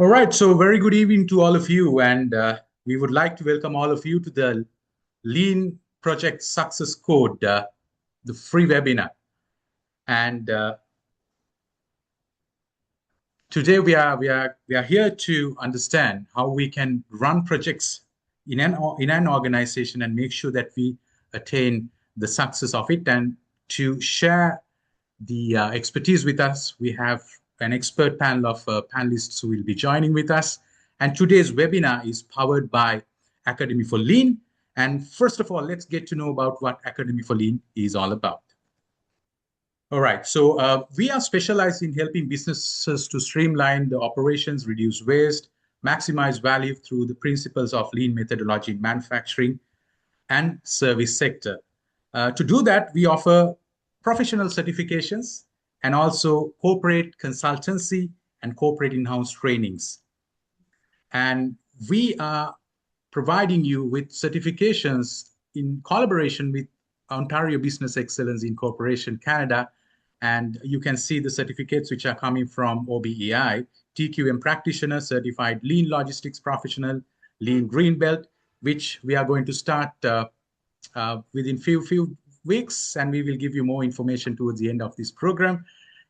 All right, so very good evening to all of you, and we would like to welcome all of you to the Lean Project Success Code, the free webinar. And today we are here to understand how we can run projects in an organization and make sure that we attain the success of it. And to share the expertise with us, we have an expert panel of panelists who will be joining with us. And today's webinar is powered by Academy for Lean. And first of all, let's get to know about what Academy for Lean is all about. All right, so we are specialized in helping businesses to streamline the operations, reduce waste, maximize value through the principles of lean methodology in manufacturing and service sector. To do that, we offer professional certifications and also corporate consultancy and corporate in-house trainings. And we are providing you with certifications in collaboration with Ontario Business Excellence Incorporation Canada. And you can see the certificates which are coming from OBEI, TQM Practitioner, Certified Lean Logistics Professional, Lean Green Belt, which we are going to start within few weeks, and we will give you more information towards the end of this program.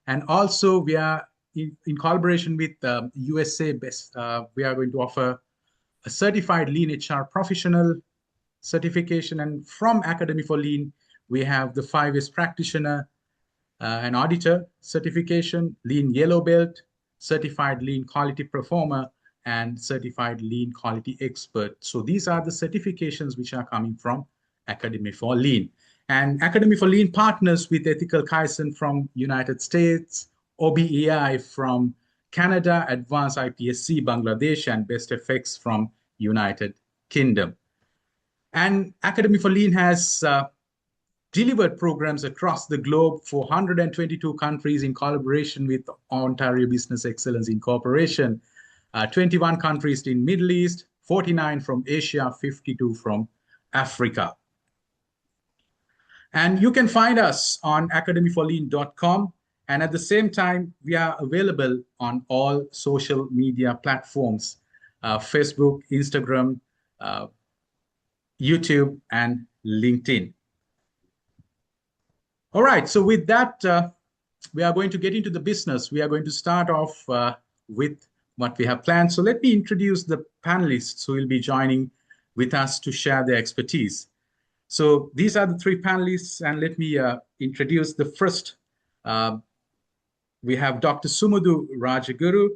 And also we are in collaboration with USA Best, we are going to offer a certified Lean HR professional certification. And from Academy for Lean, we have the 5S practitioner, an auditor certification, Lean Yellow Belt, certified Lean quality performer, and certified Lean quality expert. So these are the certifications which are coming from Academy for Lean. And Academy for Lean partners with Ethical Kaizen from United States, OBEI from Canada, Advanced IPSC Bangladesh, and Best FX from United Kingdom. And Academy for Lean has delivered programs across the globe for 122 countries in collaboration with Ontario Business Excellence Incorporation, 21 countries in Middle East, 49 from Asia, 52 from Africa. And you can find us on academyforlean.com. And at the same time, we are available on all social media platforms, Facebook, Instagram, YouTube, and LinkedIn. All right, so with that, we are going to get into the business. We are going to start off with what we have planned. So let me introduce the panelists who will be joining with us to share their expertise. So these are the three panelists, and let me introduce the first. We have Dr. Sumudhu Rajaguru.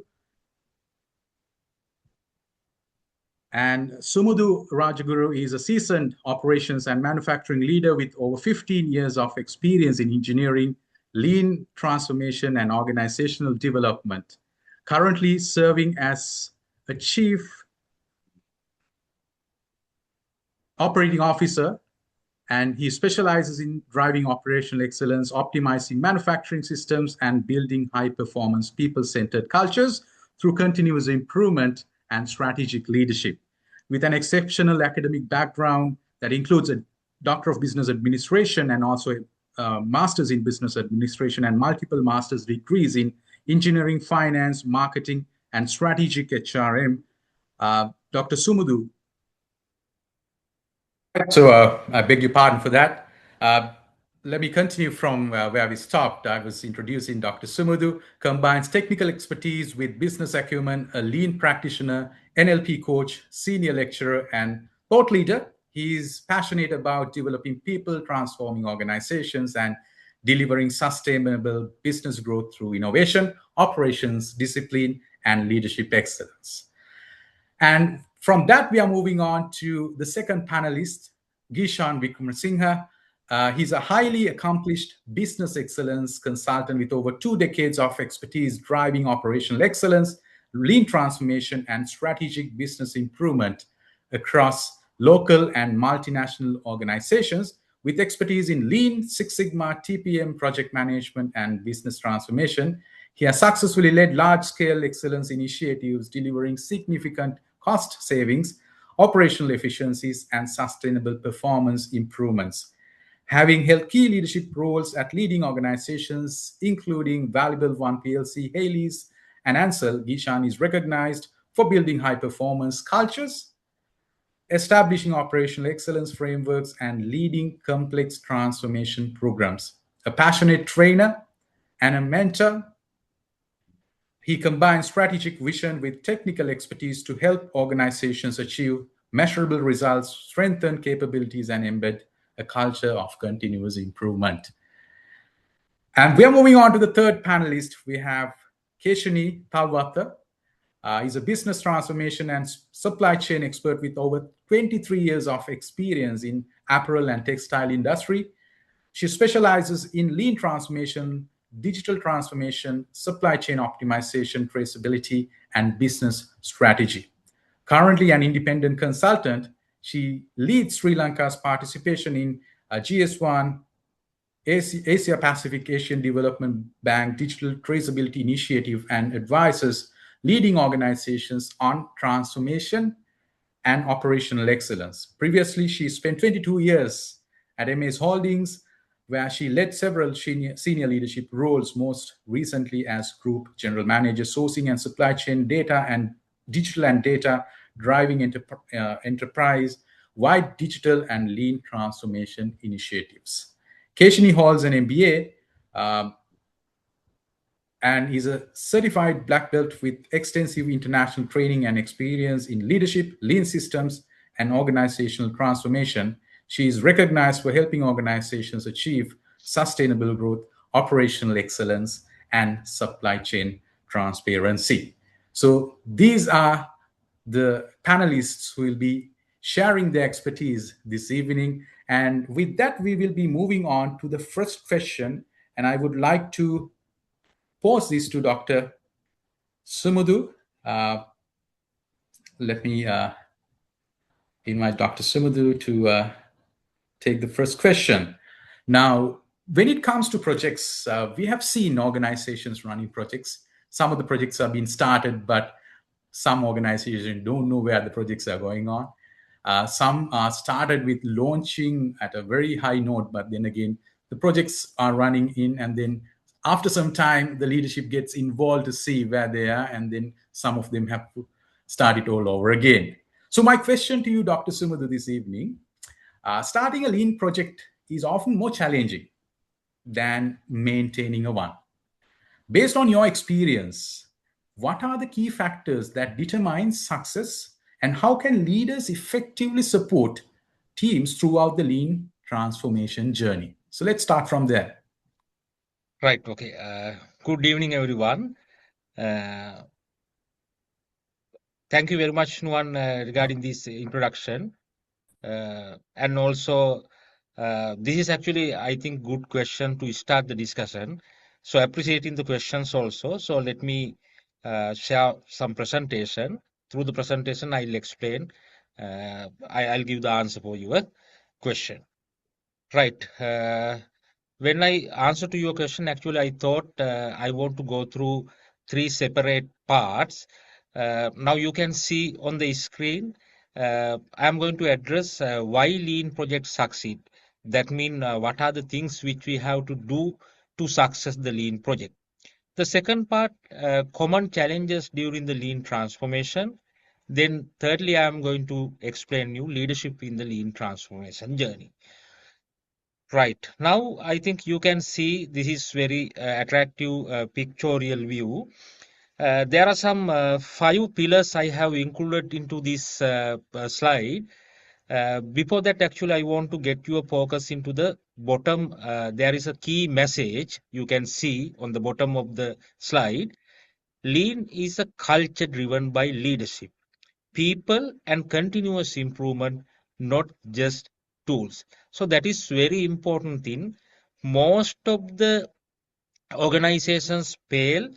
And Sumudhu Rajaguru is a seasoned operations and manufacturing leader with over 15 years of experience in engineering, lean transformation, and organizational development. Currently serving as a chief operating officer, and he specializes in driving operational excellence, optimizing manufacturing systems, and building high-performance, people-centered cultures through continuous improvement and strategic leadership. With an exceptional academic background that includes a Doctor of Business Administration and also a Master's in Business Administration and multiple master's degrees in engineering, finance, marketing, and strategic HRM, Dr. Sumudhu. So I beg your pardon for that. Let me continue from where we stopped. I was introducing Dr. Sumudhu, combines technical expertise with business acumen, a lean practitioner, NLP coach, senior lecturer, and thought leader. He's passionate about developing people, transforming organizations, and delivering sustainable business growth through innovation, operations, discipline, and leadership excellence. And from that, we are moving on to the second panelist, Gishan Vikramasinghe. He's a highly accomplished business excellence consultant with over 2 decades of expertise driving operational excellence, lean transformation, and strategic business improvement across local and multinational organizations with expertise in Lean, Six Sigma, TPM, project management, and business transformation. He has successfully led large-scale excellence initiatives, delivering significant cost savings, operational efficiencies, and sustainable performance improvements. Having held key leadership roles at leading organizations, including Valuable One PLC, Haley's, and Ansel, Gishan is recognized for building high performance cultures, establishing operational excellence frameworks, and leading complex transformation programs. A passionate trainer and a mentor, he combines strategic vision with technical expertise to help organizations achieve measurable results, strengthen capabilities, and embed a culture of continuous improvement. And we are moving on to the third panelist. We have Keshani Talwata. He's a business transformation and supply chain expert with over 23 years of experience in apparel and textile industry. She specializes in lean transformation, digital transformation, supply chain optimization, traceability, and business strategy. Currently an independent consultant, she leads Sri Lanka's participation in GS1 Asia Pacific Asian Development Bank Digital Traceability Initiative and advises leading organizations on transformation and operational excellence. Previously, she spent 22 years at MS Holdings, where she led several senior leadership roles, most recently as Group General Manager, Sourcing and Supply Chain Data and Digital and Data, driving enterprise-wide digital and lean transformation initiatives. Keshani holds an MBA and is a certified black belt with extensive international training and experience in leadership, lean systems, and organizational transformation. She is recognized for helping organizations achieve sustainable growth, operational excellence, and supply chain transparency. So these are the panelists who will be sharing their expertise this evening. And with that, we will be moving on to the first question. And I would like to pose this to Dr. Sumudu. Let me invite Dr. Sumudu to take the first question. Now, when it comes to projects, we have seen organizations running projects. Some of the projects have been started, but some organizations don't know where the projects are going on. Some are started with launching at a very high note, but then again, the projects are running in, and then after some time, the leadership gets involved to see where they are, and then some of them have to start it all over again. So my question to you, Dr. Sumudu, this evening, starting a lean project is often more challenging than maintaining a one. Based on your experience, what are the key factors that determine success, and how can leaders effectively support teams throughout the lean transformation journey? So let's start from there. Right. Okay. Good evening, everyone. Thank you very much, Nuan, regarding this introduction. And also, this is actually, I think, good question to start the discussion. So appreciating the questions also. So let me share some presentation. Through the presentation, I'll explain. I'll give the answer for your question. Right. When I answer to your question, actually, I thought I want to go through three separate parts. Now you can see on the screen, I'm going to address why lean projects succeed. That means what are the things which we have to do to success the lean project. The second part, common challenges during the lean transformation. Then thirdly, I'm going to explain you leadership in the lean transformation journey. Right. Now, I think you can see this is very attractive pictorial view. There are some 5 pillars I have included into this slide. Before that, actually, I want to get your focus into the bottom. There is a key message you can see on the bottom of the slide. Lean is a culture driven by leadership, people, and continuous improvement, not just tools. So that is very important thing. Most of the organizations fail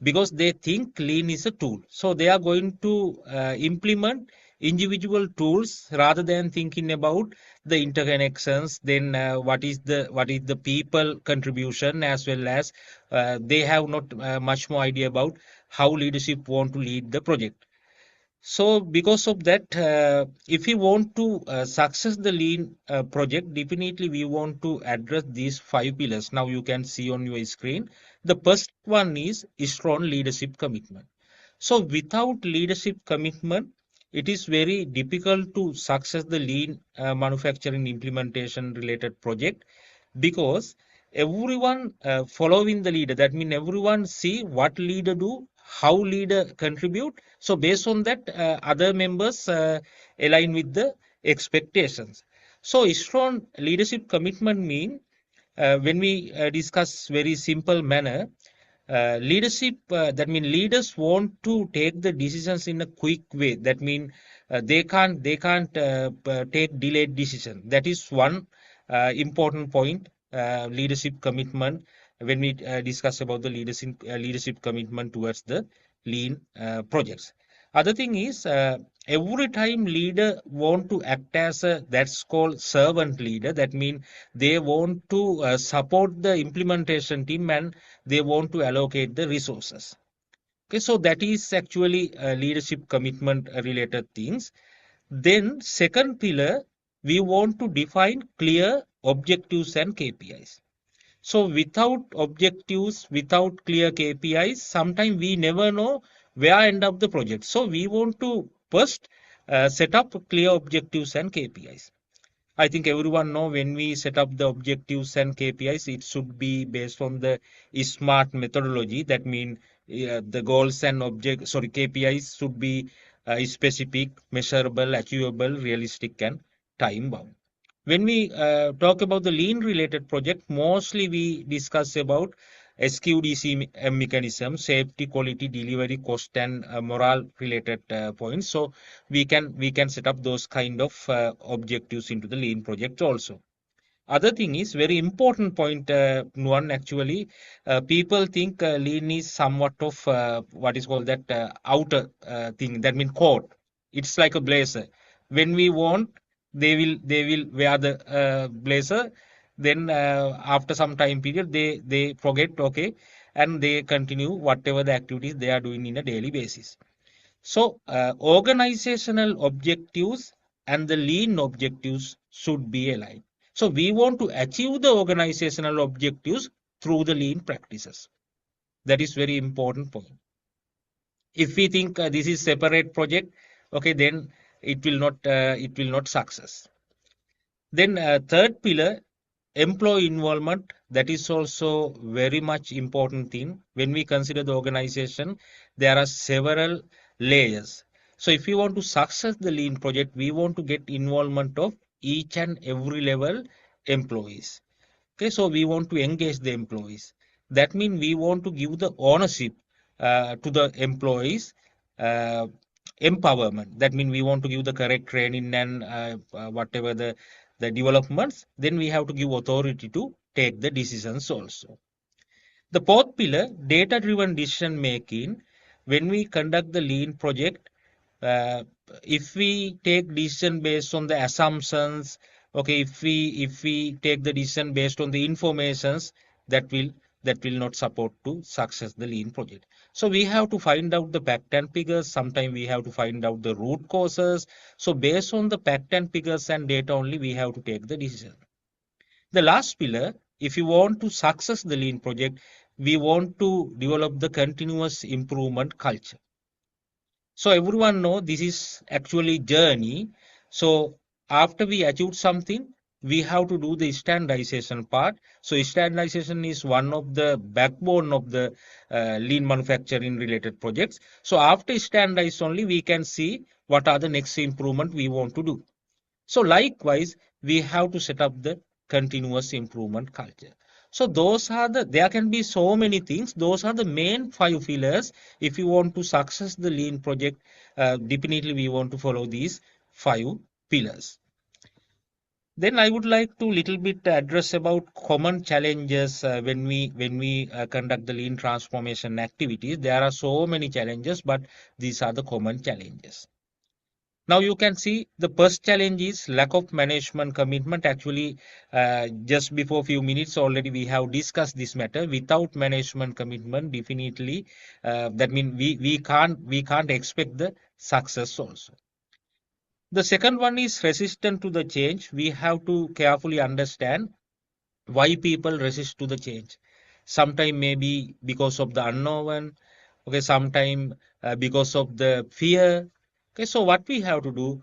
because they think lean is a tool. So they are going to implement individual tools rather than thinking about the interconnections. Then what is the people contribution, as well as they have not much more idea about how leadership want to lead the project. So because of that, if we want to success the lean project, definitely we want to address these 5 pillars. Now you can see on your screen. The first one is strong leadership commitment. So without leadership commitment, it is very difficult to success the lean manufacturing implementation related project, because everyone following the leader, that means everyone see what leader do, how leader contribute. So based on that, other members align with the expectations. So strong leadership commitment mean, when we discuss very simple manner, leadership, that means leaders want to take the decisions in a quick way. That means they can't take delayed decision. That is one important point. Leadership commitment, when we discuss about the leadership commitment towards the lean projects. Other thing is, every time leader want to act as a, that's called servant leader. That means they want to support the implementation team, and they want to allocate the resources. Okay, so that is actually leadership commitment related things. Then second pillar, we want to define clear objectives and KPIs. So without objectives, without clear KPIs, sometimes we never know where end up the project. So we want to first set up clear objectives and KPIs. I think everyone know, when we set up the objectives and KPIs, it should be based on the SMART methodology. That means the goals and KPIs should be specific, measurable, achievable, realistic, and time bound. When we talk about the lean related project, mostly we discuss about SQDC mechanism, safety, quality, delivery, cost, and morale related points. So we can set up those kind of objectives into the lean project also. Other thing is very important point, Nuan, actually, people think lean is somewhat of what is called that outer thing. That means coat. It's like a blazer. When we want, they will wear the blazer. Then after some time period, they forget, okay, and they continue whatever the activities they are doing in a daily basis. So, organizational objectives and the lean objectives should be aligned. So, we want to achieve the organizational objectives through the lean practices. That is very important point. If we think this is separate project, okay, then it will not success. Then third pillar, employee involvement. That is also very much important thing. When we consider the organization, there are several layers. So if we want to success the lean project, we want to get involvement of each and every level employees. Okay, so we want to engage the employees. That means we want to give the ownership to the employees, uh, empowerment. That means we want to give the correct training and whatever the developments. Then we have to give authority to take the decisions also. The fourth pillar, data-driven decision making. When we conduct the lean project, uh, if we take decision based on the assumptions, okay, if we take the decision based on the informations, that will that will not support to success the lean project. So we have to find out the fact and figures. Sometimes we have to find out the root causes. So based on the fact and figures and data only, we have to take the decision. The last pillar, if you want to success the lean project, we want to develop the continuous improvement culture. So everyone know this is actually journey. So after we achieve something, we have to do the standardization part. So standardization is one of the backbone of the lean manufacturing related projects. So after standardize only, we can see what are the next improvement we want to do. So likewise, we have to set up the continuous improvement culture. So those are there can be so many things. Those are the main 5 pillars. If you want to success the lean project, definitely we want to follow these 5 pillars. Then I would like to little bit address about common challenges when we conduct the lean transformation activities. There are so many challenges, but these are the common challenges. Now you can see the first challenge is lack of management commitment. Actually, just before few minutes already we have discussed this matter. Without management commitment, definitely that means we can't expect the success also. The second one is resistant to the change. We have to carefully understand why people resist to the change. Sometimes maybe because of the unknown, okay, sometimes because of the fear. Okay, so what we have to do,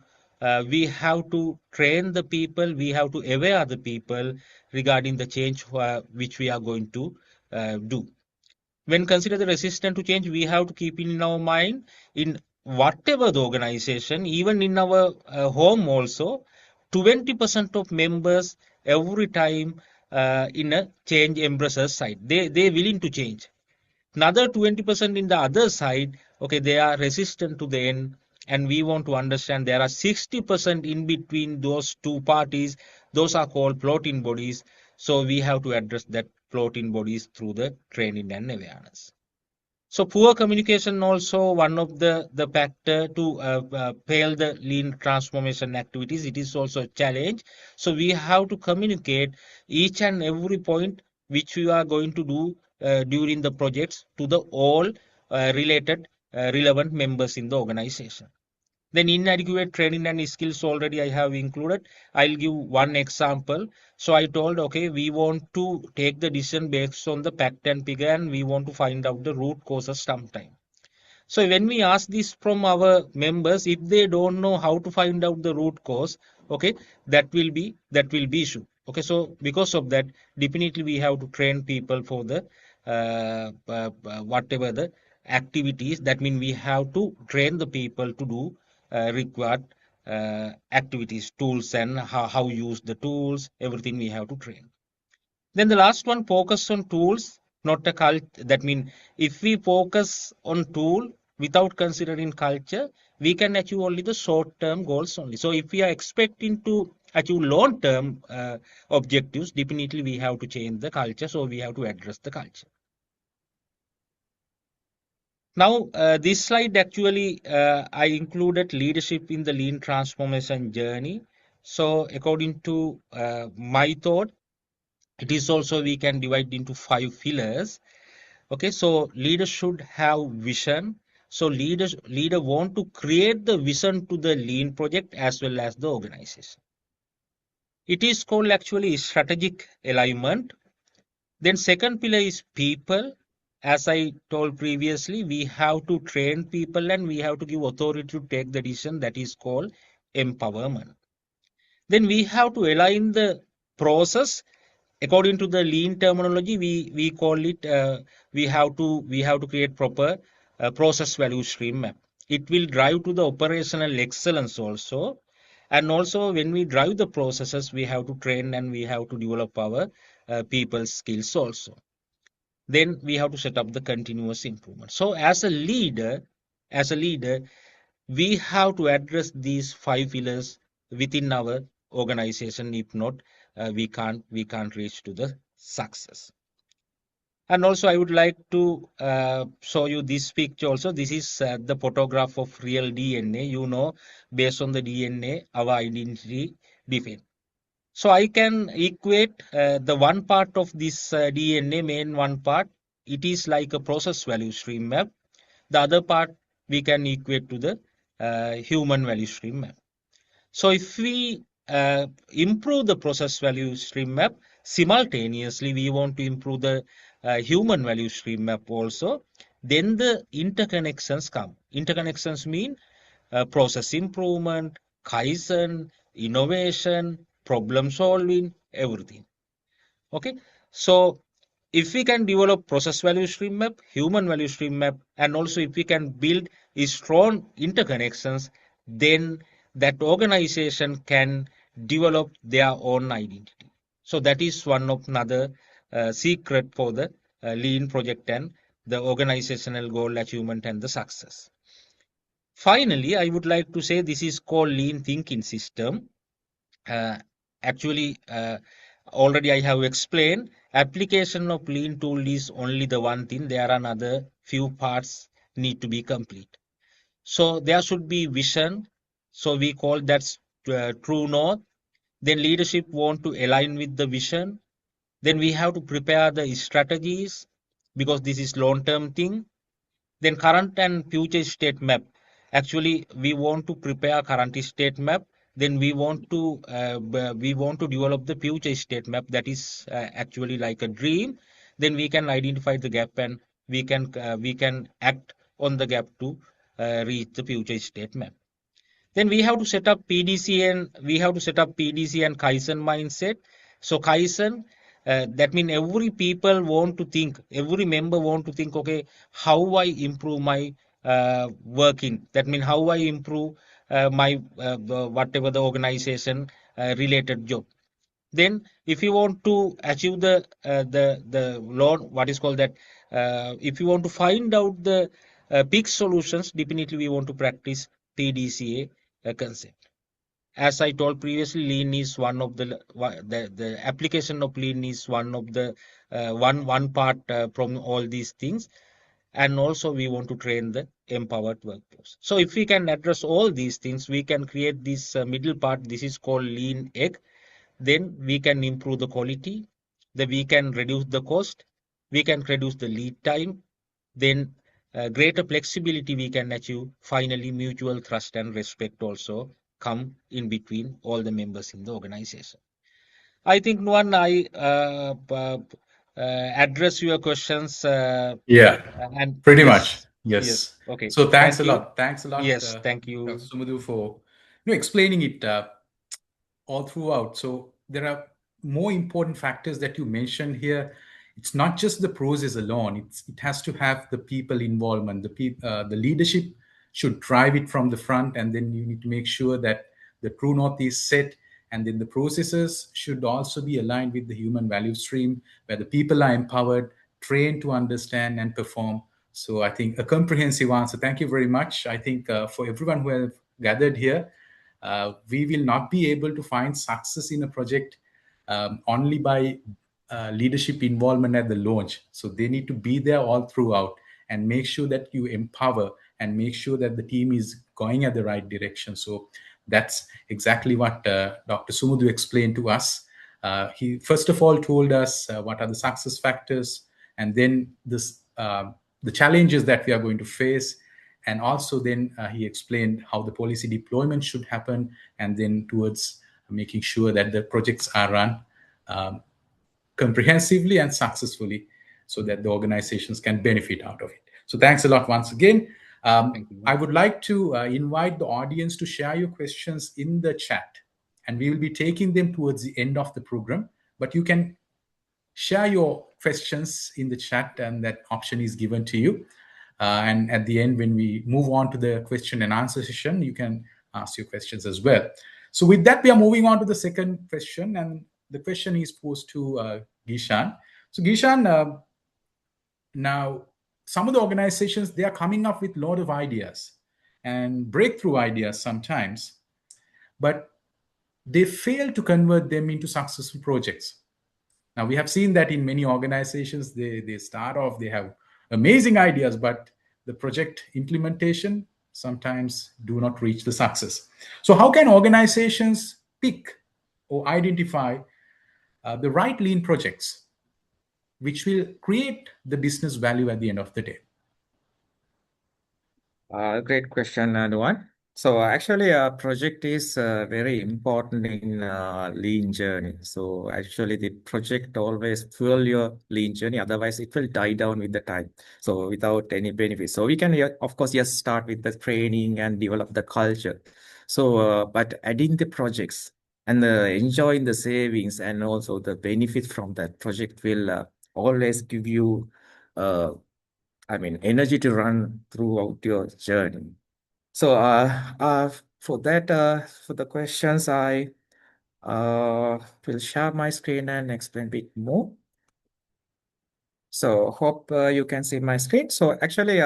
we have to train the people, we have to aware the people regarding the change which we are going to do. When consider the resistance to change, we have to keep in our mind in whatever the organization, even in our home also, 20% of members every time in a change embracer side. They willing to change. Another 20% in the other side, okay, they are resistant to the end. And we want to understand there are 60% in between those two parties. Those are called floating bodies. So we have to address that floating bodies through the training and awareness. So poor communication also one of the factor to fail the lean transformation activities. It is also a challenge. So we have to communicate each and every point which we are going to do during the projects to the all related relevant members in the organization. Then inadequate training and skills already I have included. I'll give one example. So I told, okay, we want to take the decision based on the fact and figure, and we want to find out the root causes sometime. So when we ask this from our members, if they don't know how to find out the root cause, okay, that will be issue. Okay, so because of that, definitely we have to train people for the whatever the activities. That means we have to train the people to do required activities, tools, and how use the tools. Everything we have to train. Then the last one, focus on tools, not a cult. That means if we focus on tool without considering culture, we can achieve only the short-term goals only. So if we are expecting to achieve long-term objectives, definitely we have to change the culture. So we have to address the culture. Now, this slide actually, I included leadership in the lean transformation journey. So according to my thought, it is also we can divide into 5 pillars. Okay, so leaders should have vision. So leader want to create the vision to the lean project as well as the organization. It is called actually strategic alignment. Then second pillar is people. As I told previously, we have to train people and we have to give authority to take the decision. That is called empowerment. Then we have to align the process according to the lean terminology. We call it we have to create proper process value stream map. It will drive to the operational excellence also. And also when we drive the processes, we have to train and we have to develop our people skills also. Then we have to set up the continuous improvement. So as a leader, we have to address these 5 pillars within our organization. If not, we can't reach to the success. And also I would like to show you this picture also. This is the photograph of real DNA. Based on the DNA our identity define. So I can equate the one part of this DNA, main one part, it is like a process value stream map. The other part we can equate to the human value stream map. So if we improve the process value stream map, simultaneously we want to improve the human value stream map also, then the interconnections come. Interconnections mean process improvement, Kaizen, innovation, problem solving, everything. Okay, so if we can develop process value stream map, human value stream map, and also if we can build strong interconnections, then that organization can develop their own identity. So that is one of another secret for the lean project and the organizational goal achievement and the success. Finally, I would like to say this is called lean thinking system. uh, Actually, already I have explained, application of lean tool is only the one thing. There are another few parts need to be complete. So there should be vision, So we call that true north. Then leadership want to align with the vision. Then we have to prepare the strategies because this is long-term thing. Then current and future state map. Actually, we want to prepare current state map. Then we want to develop the future state map that is actually like a dream. Then we can identify the gap and we can act on the gap to reach the future state map. Then we have to set up PDC and Kaizen mindset. So Kaizen, that means every member want to think, okay, how I improve my working. That means how I improve my whatever the organization related job. Then, if you want to achieve the Lord, what is called that, if you want to find out the big solutions, definitely we want to practice PDCA concept. As I told previously, lean is one of the application of lean is one of the one part from all these things, and also we want to train the empowered workforce. So if we can address all these things, we can create this middle part. This is called lean egg. Then we can improve the quality, then we can reduce the cost, we can reduce the lead time, then greater flexibility we can achieve. Finally, mutual trust and respect also come in between all the members in the organization. I think, Nuan, I address your questions, Yeah, and pretty much. yes, yes, Yes. okay. So thanks Thank a you. lot. Thanks a lot, Yes, thank Dr. you. Sumudhu, for explaining it all throughout. So there are more important factors that you mentioned here. It's not just the process alone. It has to have the people involvement. The leadership should drive it from the front, and then you need to make sure that the true north is set, and then the processes should also be aligned with the human value stream, where the people are empowered, trained to understand and perform. So I think a comprehensive answer. Thank you very much. I think for everyone who have gathered here, we will not be able to find success in a project only by leadership involvement at the launch. So they need to be there all throughout and make sure that you empower and make sure that the team is going at the right direction. So that's exactly what Dr. Sumudhu explained to us. He first of all told us what are the success factors, and then the challenges that we are going to face, and also then he explained how the policy deployment should happen, and then towards making sure that the projects are run um, comprehensively and successfully so that the organizations can benefit out of it. So thanks a lot once again. Thank you. I would like to invite the audience to share your questions in the chat, and we will be taking them towards the end of the program. But you can share your questions in the chat, and that option is given to you. And at the end, when we move on to the question and answer session, you can ask your questions as well. So with that, we are moving on to the second question, and the question is posed to Gishan. So Gishan, now some of the organizations, they are coming up with a lot of ideas and breakthrough ideas sometimes, but they fail to convert them into successful projects. Now, we have seen that in many organizations, they start off, they have amazing ideas, but the project implementation sometimes do not reach the success. So how can organizations pick or identify the right lean projects which will create the business value at the end of the day? Great question, Nuwan. So actually, a project is very important in lean journey. So actually, the project always fuel your lean journey. Otherwise, it will die down with the time. So without any benefit. So we can, of course, yes, start with the training and develop the culture. So, but adding the projects and enjoying the savings and also the benefit from that project will always give you energy to run throughout your journey. So, for that, for the questions, I will share my screen and explain a bit more. So, hope you can see my screen. So, actually,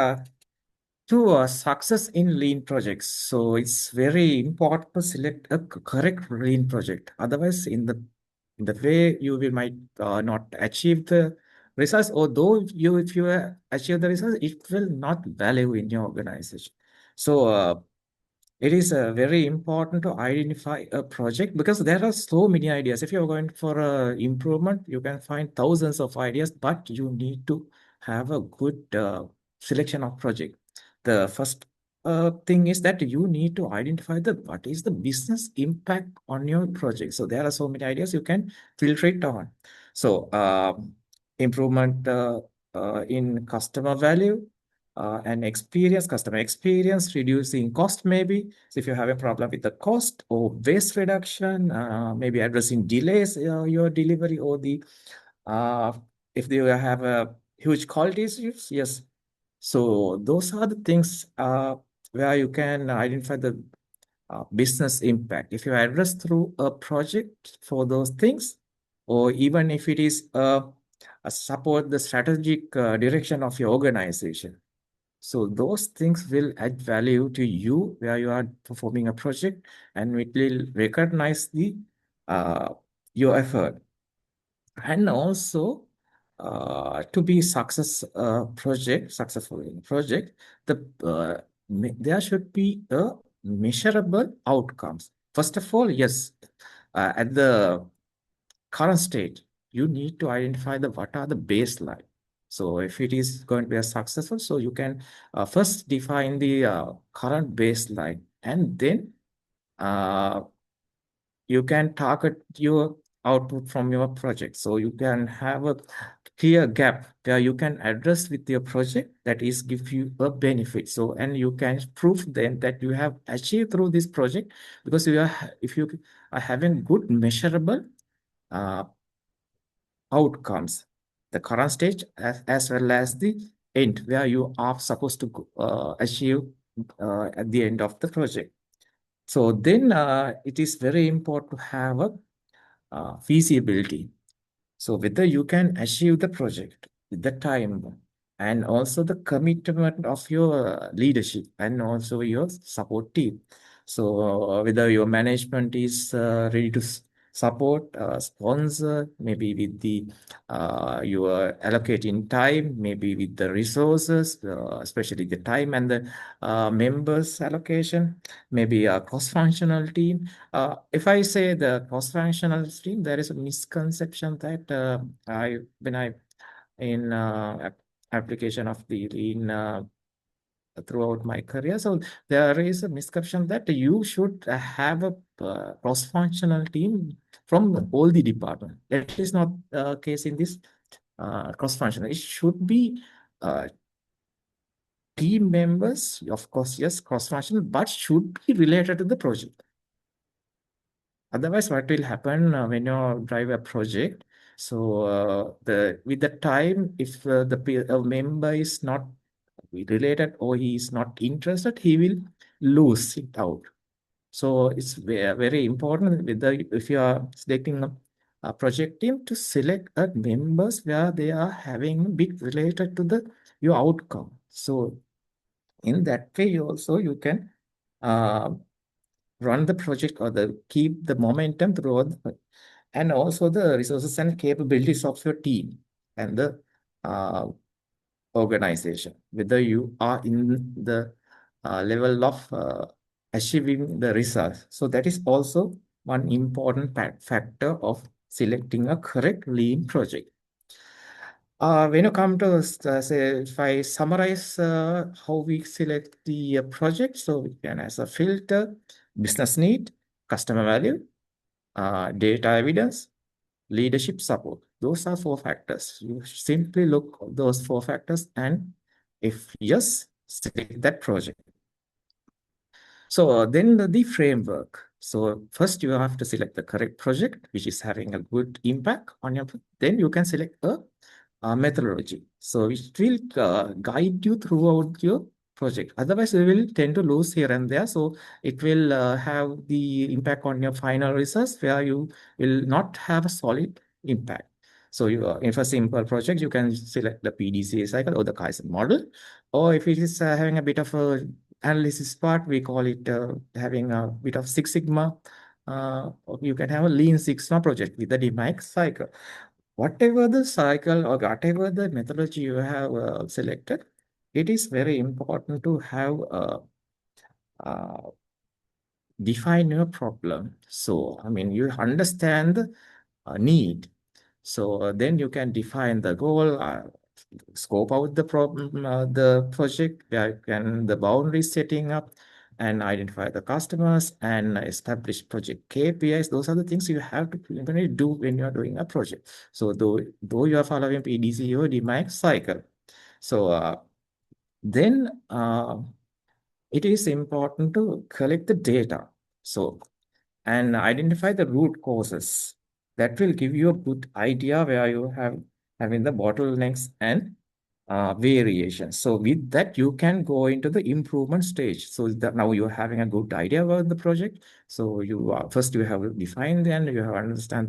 to success in lean projects, so it's very important to select a correct lean project. Otherwise, in the way you will might not achieve the results, although if you achieve the results, it will not value in your organization. So it is very important to identify a project because there are so many ideas. If you're going for improvement, you can find thousands of ideas, but you need to have a good selection of project. The first thing is that you need to identify the what is the business impact on your project. So there are so many ideas you can filter it on. So improvement in customer value and customer experience, reducing cost maybe. So if you have a problem with the cost or waste reduction, maybe addressing delays your delivery or the uh, if you have a huge quality issues, yes. So those are the things where you can identify the business impact. If you address through a project for those things, or even if it is support the strategic direction of your organization. So those things will add value to you where you are performing a project, and it will recognize the your effort. And also to be successful in project, there should be a measurable outcomes. First of all, yes, at the current state, you need to identify the what are the baseline. So if it is going to be a successful, so you can first define the current baseline, and then uh, you can target your output from your project. So you can have a clear gap where you can address with your project that is give you a benefit. So and you can prove then that you have achieved through this project because if you are having good measurable uh, outcomes, the current stage as well as the end where you are supposed to achieve at the end of the project. So then it is very important to have a feasibility. So whether you can achieve the project with the time and also the commitment of your leadership and also your support team. So whether your management is ready to support, sponsor, maybe with the your allocating time, maybe with the resources, especially the time and the members allocation, maybe a cross-functional team. If I say the cross-functional team, there is a misconception that when I in application of the lean throughout my career, so there is a misconception that you should have a cross-functional team from all the department. That is not the case in this cross-functional. It should be team members, of course, yes, cross-functional, but should be related to the project. Otherwise, what will happen when you drive a project? So with the time, if the member is not related or he is not interested, he will lose it out. So it's very important whether if you are selecting a project team to select members where they are having bit related to the your outcome. So in that way, you can uh, run the project or keep the momentum throughout and also the resources and capabilities of your team and the uh, organization, whether you are in the level of achieving the results. So that is also one important factor of selecting a correct lean project. When you come to say, if I summarize how we select the project, so we can as a filter, business need, customer value, data evidence, leadership support. Those are four factors. You simply look at those four factors, and if yes, select that project. So then the framework. So first you have to select the correct project, which is having a good impact on your. Then you can select a methodology. So it will guide you throughout your project. Otherwise, you will tend to lose here and there. So it will have the impact on your final results where you will not have a solid impact. So you, if a simple project, you can select the PDCA cycle or the Kaizen model. Or if it is having a bit of a analysis part, we call it having a bit of Six Sigma. You can have a Lean Six Sigma project with the DMAIC cycle. Whatever the cycle or whatever the methodology you have selected, it is very important to have define your problem. So, I mean, you understand the need. So then you can define the goal, scope out the problem, the project, where you can the boundary setting up, and identify the customers and establish project KPIs. Those are the things you have to implement do when you are doing a project. So though you are following PDC or demand cycle. So then it is important to collect the data. So and identify the root causes. That will give you a good idea where you have having the bottlenecks and variations. So with that, you can go into the improvement stage. So that now you're having a good idea about the project. So you first you have defined and you have understand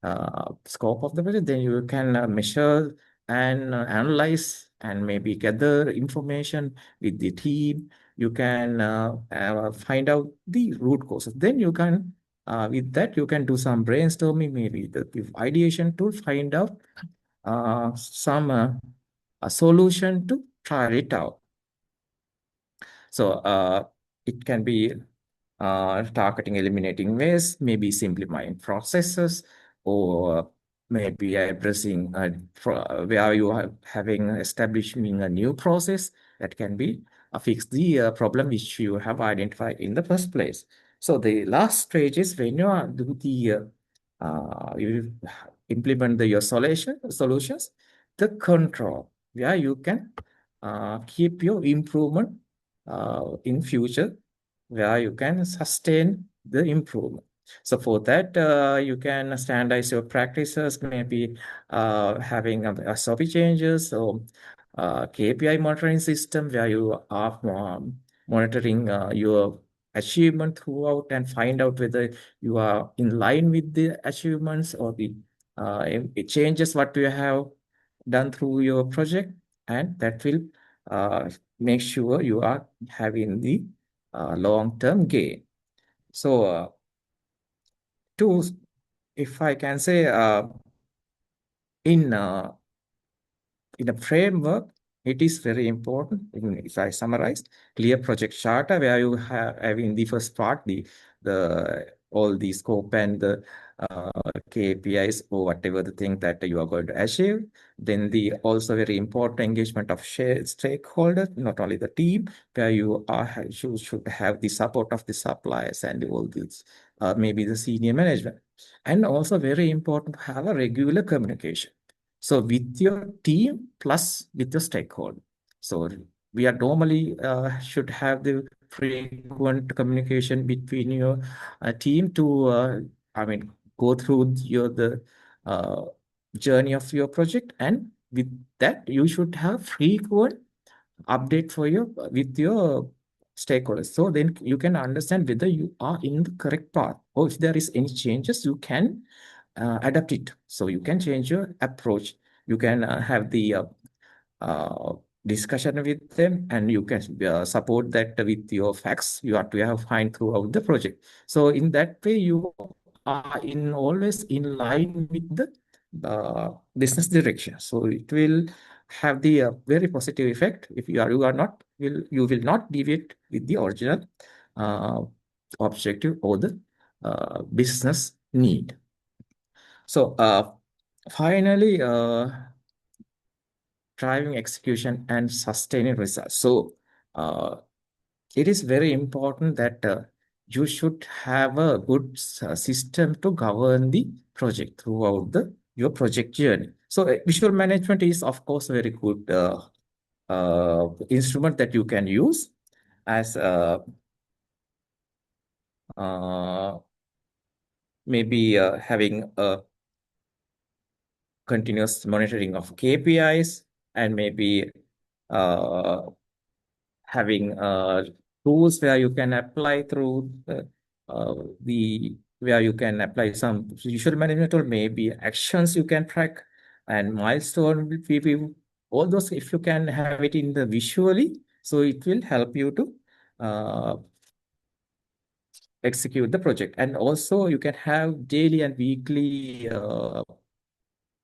the scope of the project. Then you can measure and analyze and maybe gather information with the team. You can find out the root causes. Then you can with that you can do some brainstorming, maybe the ideation to find out some a solution to try it out. So it can be targeting eliminating waste, maybe simplifying processes, or maybe addressing where you are having establishing a new process that can be fix the problem which you have identified in the first place. So the last stage is when you are do the you implement your solutions, the control where you can keep your improvement in future, where you can sustain the improvement. So for that, you can standardize your practices, maybe having a SOP changes or KPI monitoring system where you are monitoring your achievement throughout and find out whether you are in line with the achievements or the it changes what you have done through your project, and that will make sure you are having the long-term gain. So to, if I can say, in a framework, it is very important. If I summarize, clear project charter where you have in the first part the all the scope and the KPIs or whatever the thing that you are going to achieve. Then the also very important engagement of shared stakeholders, not only the team, where you should have the support of the suppliers and all this, maybe the senior management. And also very important to have a regular communication. So with your team plus with the stakeholder. So we are normally should have the frequent communication between your team to, I mean, go through the uh, journey of your project, and with that you should have frequent update for your with your stakeholders. So then you can understand whether you are in the correct path, or if there is any changes, you can adapt it. So you can change your approach. You can have the uh, discussion with them, and you can support that with your facts you have to have find throughout the project. So in that way, you are in always in line with the business direction. So it will have the very positive effect. If you are not you will not deviate with the original uh, objective or the business need. So finally, driving execution and sustaining results. So it is very important that you should have a good system to govern the project throughout your project journey. So visual management is of course a very good instrument that you can use as maybe having a continuous monitoring of KPIs, and maybe uh, having tools where you can apply through the where you can apply some visual management, or maybe actions you can track and milestone will be all those. If you can have it in the visually, so it will help you to uh, execute the project. And also you can have daily and weekly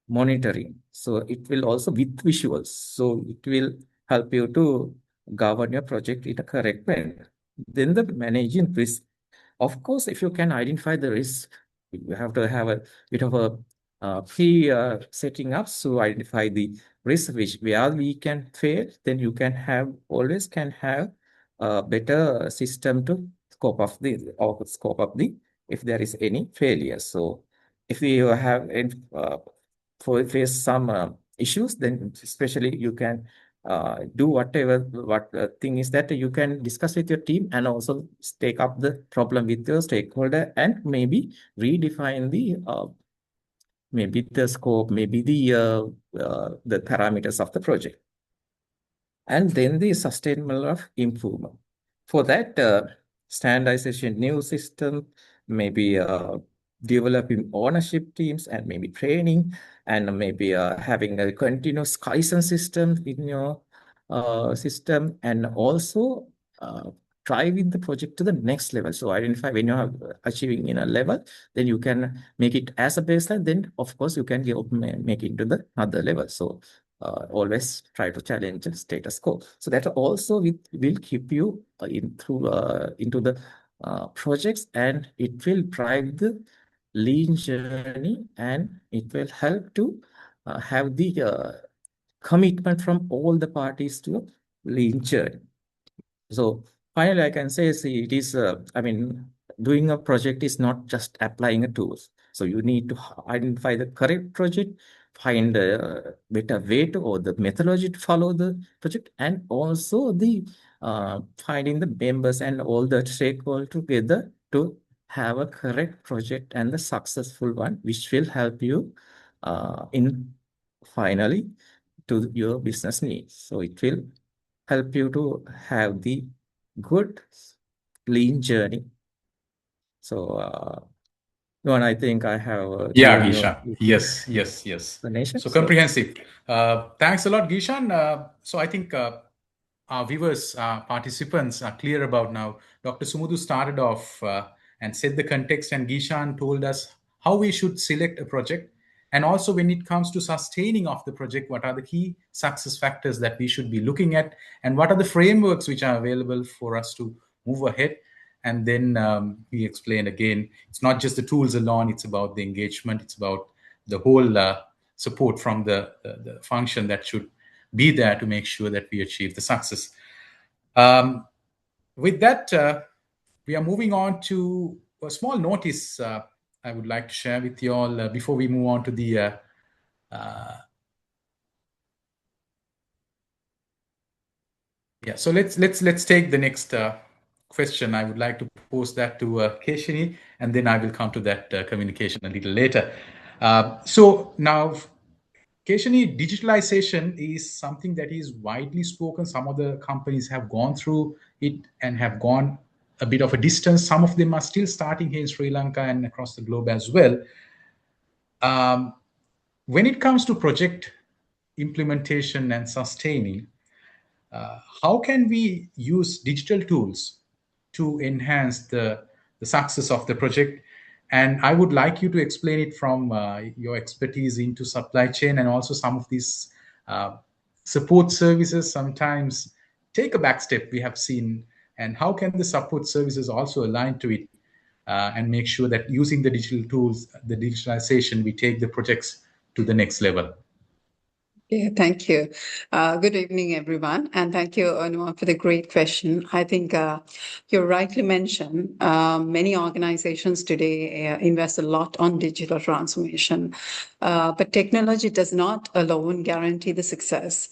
monitoring. So it will also with visuals. So it will help you to govern your project in a correct way. Then the managing risk. Of course, if you can identify the risk, you have to have a bit of a pre setting up to identify the risk which where we can fail. Then you can have always can have a better system to scope up the if there is any failure. So if you have face some issues, then especially you can do whatever what thing is that you can discuss with your team and also take up the problem with your stakeholder and maybe redefine maybe the scope, maybe the parameters of the project, and then the sustainable of improvement. For that, standardization, new system, maybe developing ownership teams and maybe training, and maybe having a continuous Kaizen system in your system, and also driving the project to the next level. So identify when you're achieving in a level, then you can make it as a baseline. Then of course you can make it to the other level. So always try to challenge the status quo. So that also will keep you into the projects, and it will drive the lean journey, and it will help to have the commitment from all the parties to a lean journey. So finally, I can say, see, it is, I mean, doing a project is not just applying a tools. So you need to identify the correct project, find a better way to or the methodology to follow the project, and also the finding the members and all the stakeholders together to have a correct project and the successful one, which will help you in finally to your business needs. So it will help you to have the good lean journey. So, Luan, I think I have Yeah, given you Gishan. Yes. explanation. So comprehensive. Thanks a lot, Gishan. So I think our viewers, participants are clear about now. Dr. Sumudu started off and set the context, and Gishan told us how we should select a project. And also when it comes to sustaining of the project, what are the key success factors that we should be looking at, and what are the frameworks which are available for us to move ahead. And then he explained again, it's not just the tools alone, it's about the engagement, it's about the whole support from the function that should be there to make sure that we achieve the success. With that, we are moving on to a small notice I would like to share with you all before we move on to the yeah. So let's take the next question. I would like to pose that to Keshini, and then I will come to that communication a little later. So now, Keshini, digitalization is something that is widely spoken. Some of the companies have gone through it and have gone a bit of a distance. Some of them are still starting here in Sri Lanka and across the globe as well. When it comes to project implementation and sustaining, how can we use digital tools to enhance the success of the project? And I would like you to explain it from your expertise into supply chain, and also some of these support services sometimes take a back step, we have seen, and how can the support services also align to it and make sure that using the digital tools, the digitalization, we take the projects to the next level. Yeah, thank you. Good evening, everyone. And thank you, Anua, for the great question. I think you rightly mentioned many organizations today invest a lot on digital transformation, but technology does not alone guarantee the success.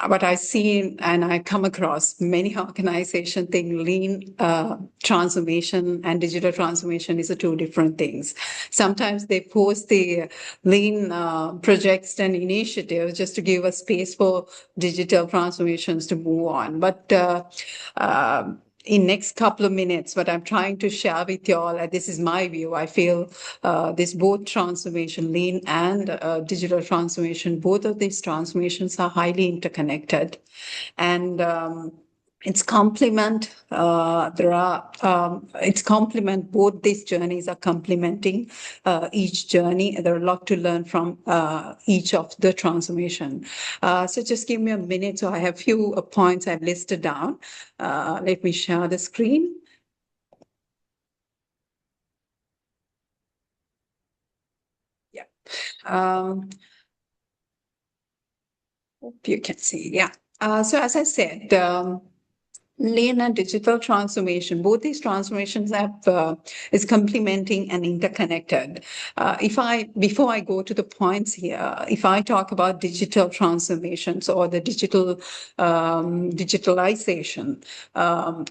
What I see and I come across, many organizations think lean transformation and digital transformation is two different things. Sometimes they post the lean projects and initiatives just to give a space for digital transformations to move on. But in next couple of minutes, what I'm trying to share with you all, this is my view. I feel this both transformation, lean and digital transformation, both of these transformations are highly interconnected, and it's complement. It's complement. Both these journeys are complementing each journey. There are a lot to learn from each of the transformation. So just give me a minute. So I have few points I've listed down. Let me share the screen. Hope you can see. Yeah. So as I said, lean and digital transformation, both these transformations is complementing and interconnected. Before I go to the points here, if I talk about digital transformations or the digitalization,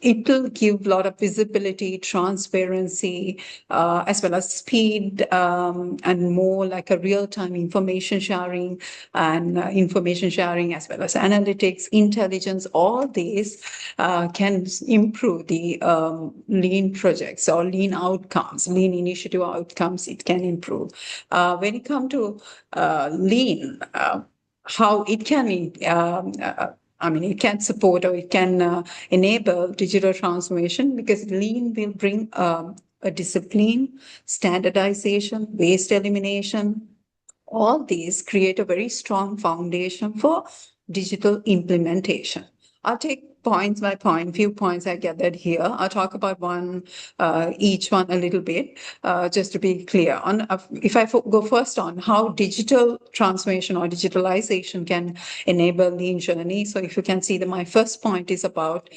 it will give a lot of visibility, transparency, as well as speed, and more like a real-time information sharing and information sharing as well as analytics, intelligence. All these can improve the lean projects or lean outcomes, lean initiative outcomes. It can improve. When it comes to lean, how it can it can support or it can enable digital transformation, because lean will bring a discipline, standardization, waste elimination. All these create a very strong foundation for digital implementation. I'll take points by point, few points I gathered here. I'll talk about each one a little bit, just to be clear. If I go first on how digital transformation or digitalization can enable lean journey. So if you can see that my first point is about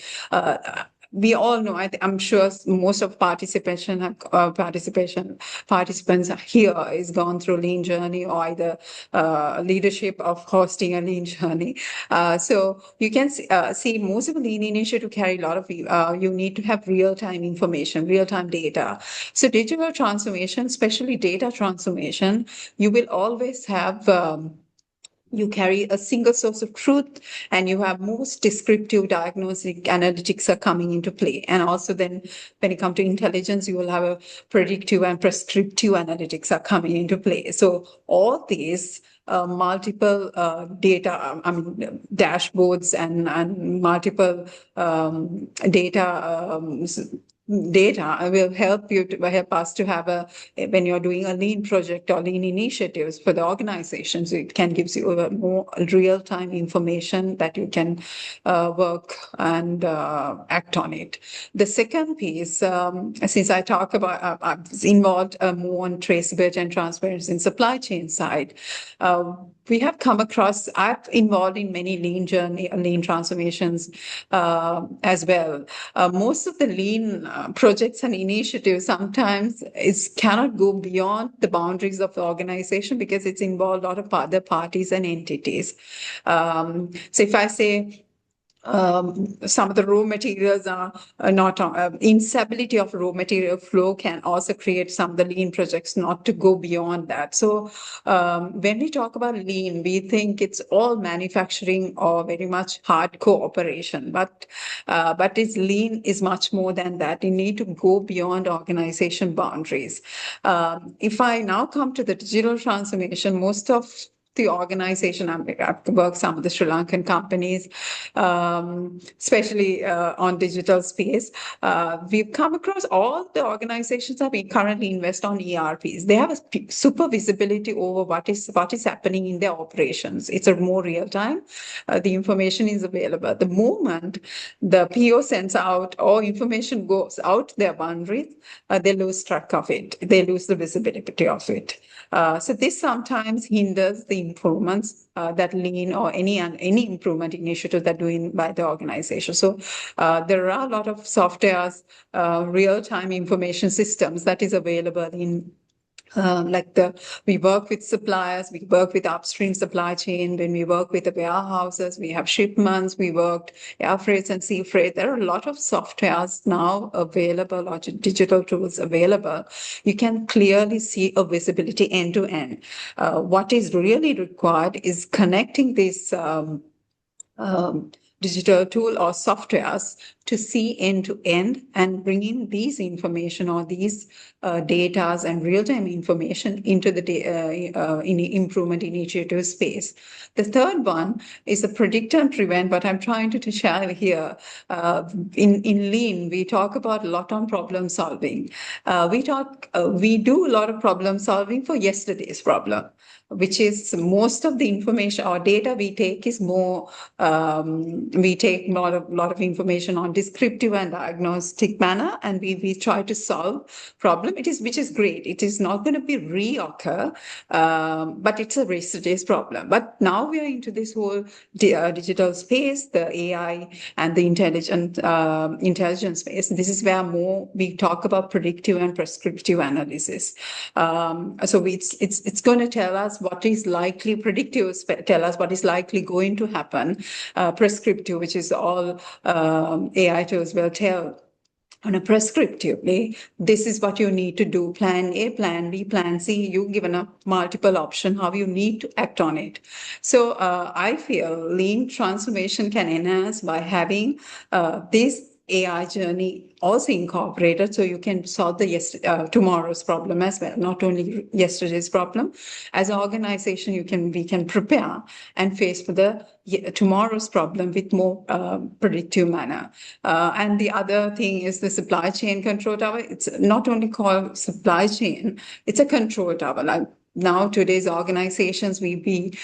we all know, I'm sure most of participants here is gone through lean journey or either leadership of hosting a lean journey. So you can see most of the lean initiative carry a lot of, you need to have real-time information, real-time data. So digital transformation, especially data transformation, you will always have you carry a single source of truth, and you have most descriptive diagnostic analytics are coming into play. And also then when it comes to intelligence, you will have a predictive and prescriptive analytics are coming into play. So all these multiple data, dashboards and multiple data will help us to have when you're doing a lean project or lean initiatives for the organizations, it can give you a more real-time information that you can work and act on it. The second piece, since I talk about, I've involved more on traceability and transparency in supply chain side, we have come across, I've involved in many lean transformations as well. Most of the lean projects and initiatives sometimes cannot go beyond the boundaries of the organization because it's involved a lot of other parties and entities. So if I say, some of the raw materials are not instability of raw material flow can also create some of the lean projects not to go beyond that. So when we talk about lean, we think it's all manufacturing or very much hardcore operation, but its lean is much more than that. You need to go beyond organization boundaries. If I now come to the digital transformation, most of the organization, I've worked some of the Sri Lankan companies, especially on digital space. We've come across all the organizations that we currently invest on ERPs. They have a super visibility over what is happening in their operations. It's a more real time. The information is available. The moment the PO sends out or information goes out their boundaries, they lose track of it. They lose the visibility of it. So this sometimes hinders the improvements that lean or any improvement initiative that doing by the organization. So there are a lot of softwares, real-time information systems that is available in we work with suppliers, we work with upstream supply chain. When we work with the warehouses, we have shipments, we worked air freights and sea freight. There are a lot of softwares now available or digital tools available. You can clearly see a visibility end to end. What is really required is connecting this digital tool or softwares to see end to end and bringing these information or these data and real-time information into the improvement initiative space. The third one is the predict and prevent, but I'm trying to share here. In lean, we talk about a lot on problem solving. We do a lot of problem solving for yesterday's problem. which is most of the information or data we take is more, we take a lot of information on descriptive and diagnostic manner, and we try to solve problem. Which is great. It is not going to be reoccur, but it's a race-to-race problem. But now we are into this whole digital space, the AI and the intelligence space. This is where more we talk about predictive and prescriptive analysis. So it's going to tell us what is likely, predictive tell us what is likely going to happen. Prescriptive, which is all AI tools will tell on a prescriptively, this is what you need to do. Plan A, plan B, plan C. You're given a multiple option how you need to act on it. So I feel lean transformation can enhance by having this AI journey also incorporated, so you can solve the tomorrow's problem as well, not only yesterday's problem. As an organization, we can prepare and face for the tomorrow's problem with more predictive manner. And the other thing is the supply chain control tower. It's not only called supply chain; it's a control tower. Like now, today's organizations, we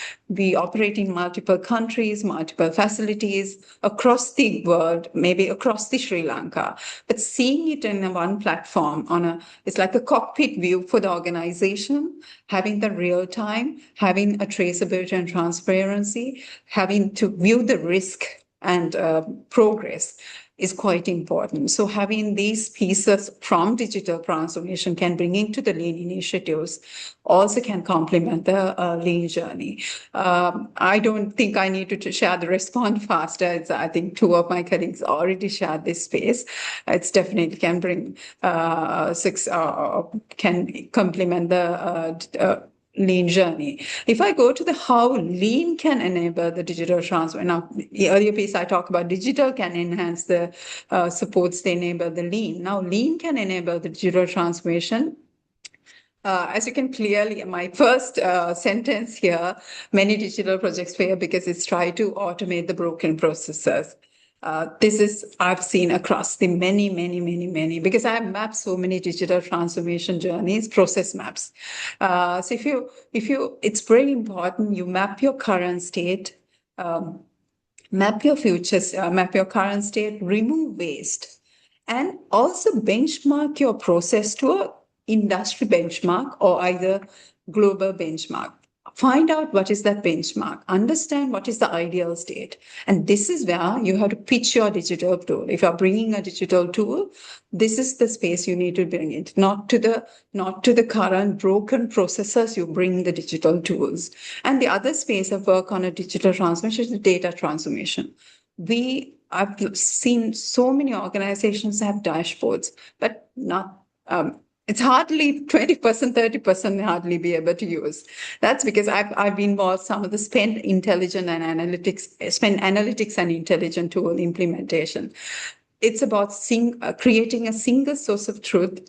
operate in multiple countries, multiple facilities across the world, maybe across the Sri Lanka. But seeing it in one platform it's like a cockpit view for the organization, having the real time, having a traceability and transparency, having to view the risk and progress is quite important. So having these pieces from digital transformation can bring into the lean initiatives also can complement the lean journey. I don't think I need to share the response faster. I think two of my colleagues already shared this space. It's definitely can bring can complement the lean journey. If I go to the how lean can enable the digital transformation. Now, the earlier piece I talked about digital can enhance the supports to enable the lean. Now, lean can enable the digital transformation. As you can clearly, my first sentence here, many digital projects fail because it's try to automate the broken processes. This is I've seen across the many, because I have mapped so many digital transformation journeys, process maps. So if you, it's very important you map your current state, map your futures, map your current state, remove waste, and also benchmark your process to a industry benchmark or either global benchmark. Find out what is that benchmark, understand what is the ideal state. And this is where you have to pitch your digital tool. If you're bringing a digital tool, this is the space you need to bring it, not to the current broken processes, you bring the digital tools. And the other space of work on a digital transformation is the data transformation. I've seen so many organizations have dashboards, but not, it's hardly 20%, 30% hardly be able to use. That's because I've been involved some of the spend analytics and intelligent tool implementation. It's about creating a single source of truth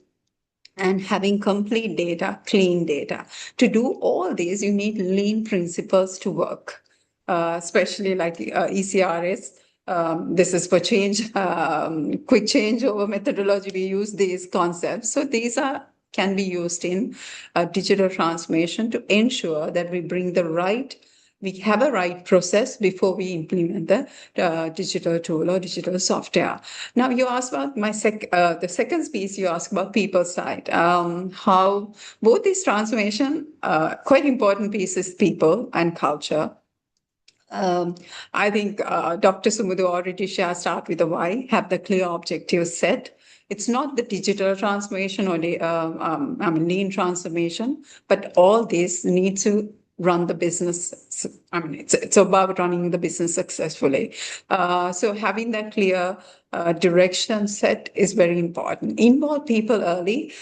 and having complete data, clean data. To do all these, you need lean principles to work, especially like ECRS. This is for change, quick changeover methodology. We use these concepts. So these can be used in digital transformation to ensure that we have a right process before we implement the digital tool or digital software. Now you asked about the second piece. You asked about people side. How both these transformation, quite important pieces, people and culture. I think Dr. Sumudu already start with the why, have the clear objectives set. It's not the digital transformation or the lean transformation, but all this needs to run the business. It's about running the business successfully. So having that clear direction set is very important. Involve people early.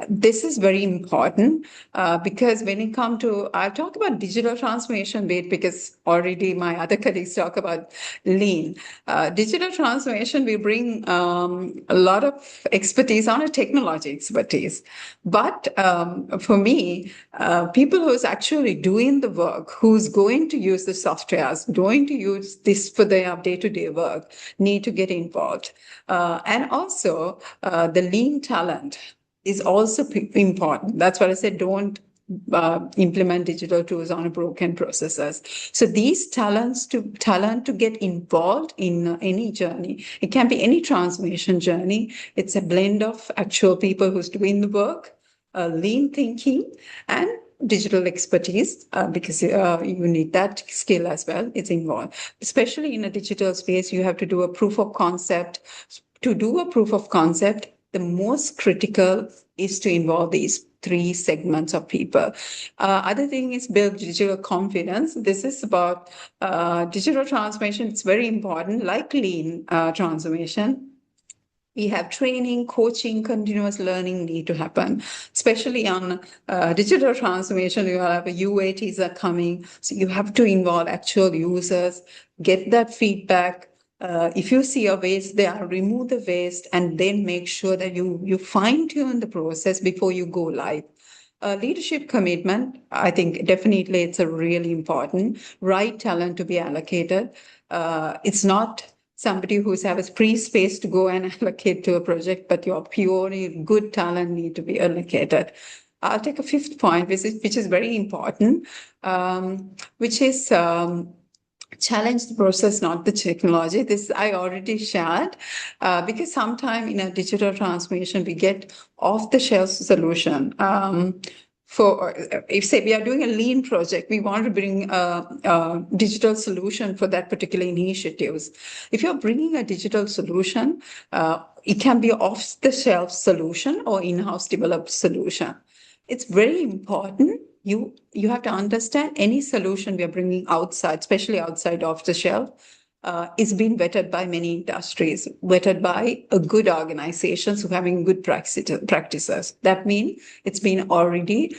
This is very important because when it comes to, I'll talk about digital transformation bit because already my other colleagues talk about lean. Digital transformation, we bring a lot of expertise on a technology expertise. But for me, people who's actually doing the work, who's going to use the softwares, going to use this for their day-to-day work, need to get involved. And also the lean talent is also important. That's what I said, don't implement digital tools on a broken processes. So these talent to get involved in any journey. It can be any transformation journey. It's a blend of actual people who's doing the work, lean thinking, and digital expertise, because you need that skill as well. It's involved, especially in a digital space. You have to do a proof of concept. To do a proof of concept, the most critical is to involve these three segments of people. Other thing is build digital confidence. This is about digital transformation. It's very important, like lean transformation. We have training, coaching, continuous learning need to happen, especially on digital transformation. You have UATs are coming, so you have to involve actual users, get that feedback. If you see a waste there, remove the waste, and then make sure that you fine tune the process before you go live. Leadership commitment, I think definitely it's a really important. Right talent to be allocated. It's not somebody who's have a free space to go and allocate to a project, but your purely good talent need to be allocated. I'll take a fifth point, which is very important, which is challenge the process, not the technology. This I already shared, because sometimes in a digital transformation, we get off-the-shelf solution. If say we are doing a lean project, we want to bring a digital solution for that particular initiatives. If you're bringing a digital solution, it can be off-the-shelf solution or in-house developed solution. It's very important. You have to understand any solution we are bringing outside, especially outside off the shelf, is being vetted by many industries, vetted by a good organizations who are having good practices. That means it's been already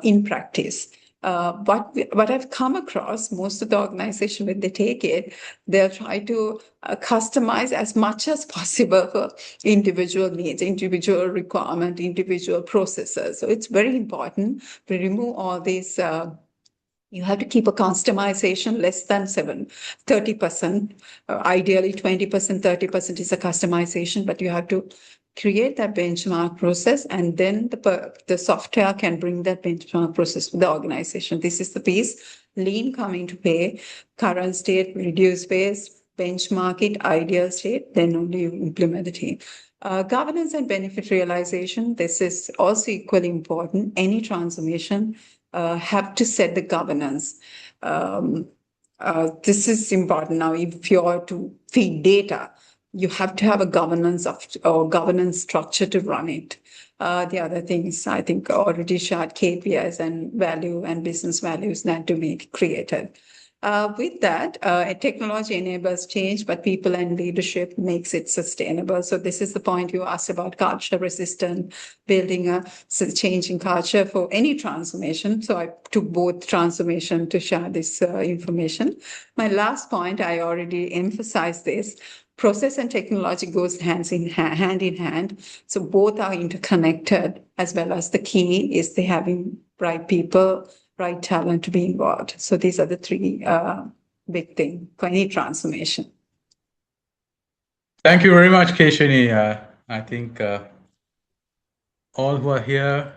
in practice. What I've come across, most of the organization, when they take it, they'll try to customize as much as possible for individual needs, individual requirement, individual processes. So it's very important to remove all these. You have to keep a customization less than 30%. Ideally, 20%, 30% is a customization, but you have to create that benchmark process, and then the software can bring that benchmark process to the organization. This is the piece. Lean coming to pay, current state, reduce waste, benchmark it, ideal state, then only you implement the team. Governance and benefit realization, this is also equally important. Any transformation have to set the governance. This is important. Now, if you are to feed data, you have to have a governance structure to run it. The other things, I think, already shared KPIs and value and business values that to be created. With that, technology enables change, but people and leadership makes it sustainable. So this is the point you asked about culture resistant, building a change in culture for any transformation. So I took both transformation to share this information. My last point, I already emphasized this. Process and technology goes hand in hand. So both are interconnected, as well as the key is they having right people, right talent to be involved. So these are the three big things for any transformation. Thank you very much, Keshini. I think all who are here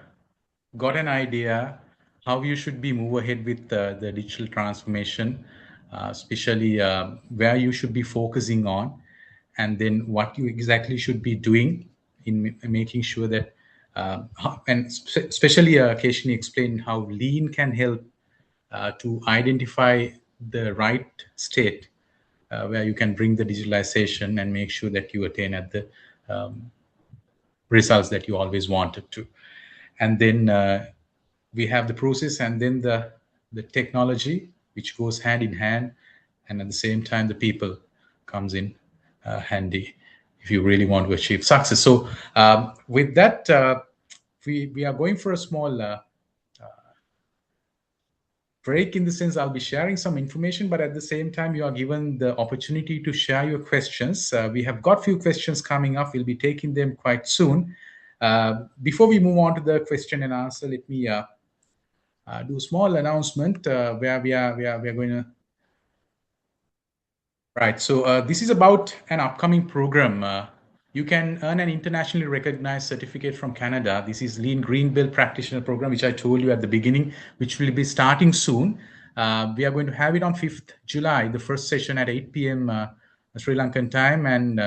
got an idea how you should be move ahead with the digital transformation, especially where you should be focusing on, and then what you exactly should be doing in making sure that, and especially Keshini explained how lean can help to identify the right state where you can bring the digitalization and make sure that you attain at the results that you always wanted to. And then we have the process, and then the technology, which goes hand in hand, and at the same time the people comes in handy if you really want to achieve success. So with that, we are going for a small break, in the sense I'll be sharing some information, but at the same time you are given the opportunity to share your questions. We have got few questions coming up. We'll be taking them quite soon. Before we move on to the question and answer, let me do a small announcement where we are going to. Right. So this is about an upcoming program you can earn an internationally recognized certificate from Canada. This is Lean Green Belt Practitioner Program, which I told you at the beginning, which will be starting soon. We are going to have it on 5th July, the first session at 8 p.m. Sri Lankan time. And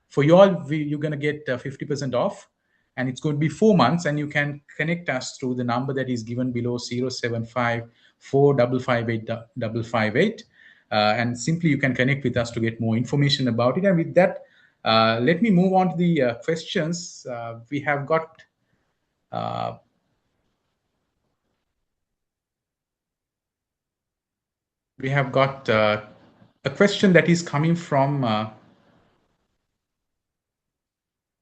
for you all, you're going to get 50% off. And it's going to be 4 months. And you can connect us through the number that is given below, 075 455 and simply you can connect with us to get more information about it. And with that, let me move on to the questions. We have got a question that is coming from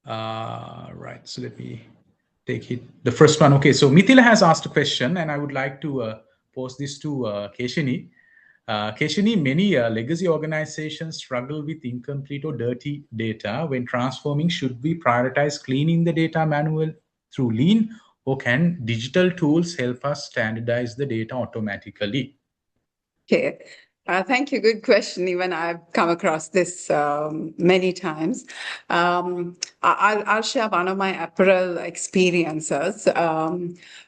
right. So let me take it. The first one. Okay. So Mithila has asked a question, and I would like to pose this to Keshini. Keshini, many legacy organizations struggle with incomplete or dirty data when transforming. Should we prioritize cleaning the data manual through Lean, or can digital tools help us standardize the data automatically? Okay. Thank you. Good question. Even I've come across this many times. I'll share one of my apparel experiences.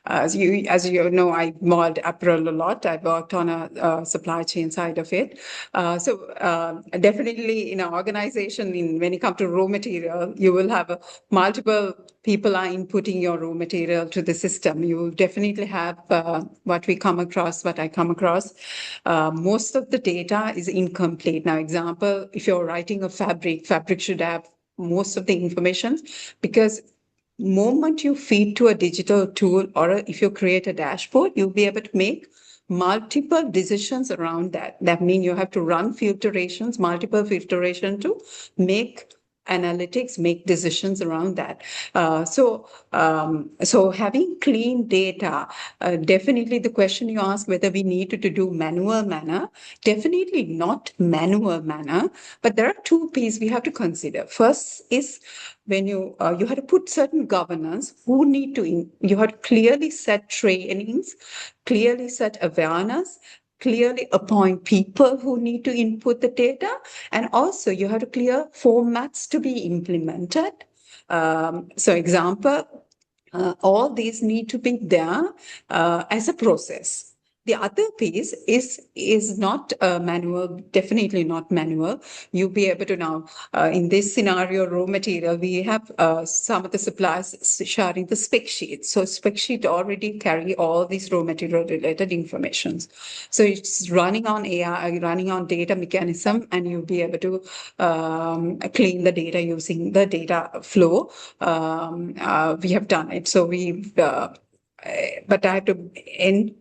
As you know, I modeled apparel a lot. I worked on a supply chain side of it. So definitely in an organization, when it comes to raw material, you will have multiple people are inputting your raw material to the system. You definitely have what I come across. Most of the data is incomplete. Now, example, if you're writing a fabric should have most of the information, because moment you feed to a digital tool, or if you create a dashboard, you'll be able to make multiple decisions around that. That means you have to run filtrations, multiple filtration to make analytics, make decisions around that. So having clean data, definitely the question you ask whether we need to do manual manner, definitely not manual manner, but there are two pieces we have to consider. First is when you have to put certain governance, you have to clearly set trainings, clearly set awareness, clearly appoint people who need to input the data, and also you have to clear formats to be implemented. So example, all these need to be there as a process. The other piece is not manual, definitely not manual. You'll be able to now, in this scenario, raw material, we have some of the suppliers sharing the spec sheet. So spec sheet already carry all these raw material related informations. So it's running on AI, running on data mechanism, and you'll be able to clean the data using the data flow. We have done it. So we've but I have to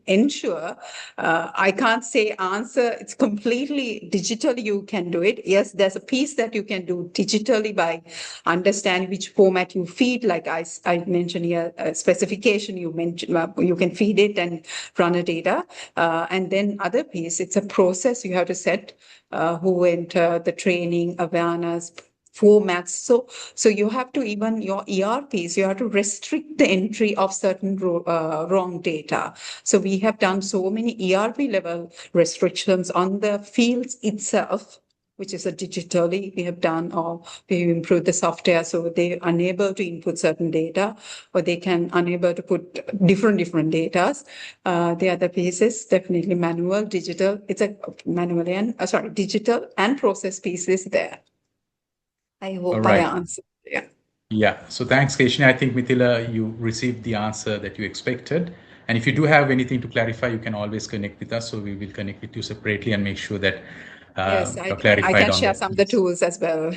ensure I can't say answer. It's completely digitally. You can do it. Yes, there's a piece that you can do digitally by understanding which format you feed. Like I mentioned here, specification. You mentioned you can feed it and run a data, and then other piece. It's a process you have to set. Who enter the training, awareness, formats. So you have to, even your ERPs, you have to restrict the entry of certain wrong data. So we have done so many ERP level restrictions on the fields itself, which is a digitally we have done, or we have improved the software so they're unable to input certain data, or they can unable to put different data. The other piece is definitely manual, digital. It's a manual and digital and process pieces there. I hope I answered. Yeah. Yeah. So thanks, Keshini. I think, Mithila, you received the answer that you expected. And if you do have anything to clarify, you can always connect with us. So we will connect with you separately and make sure that yes, you're clarified I can on share that. some of the tools as well.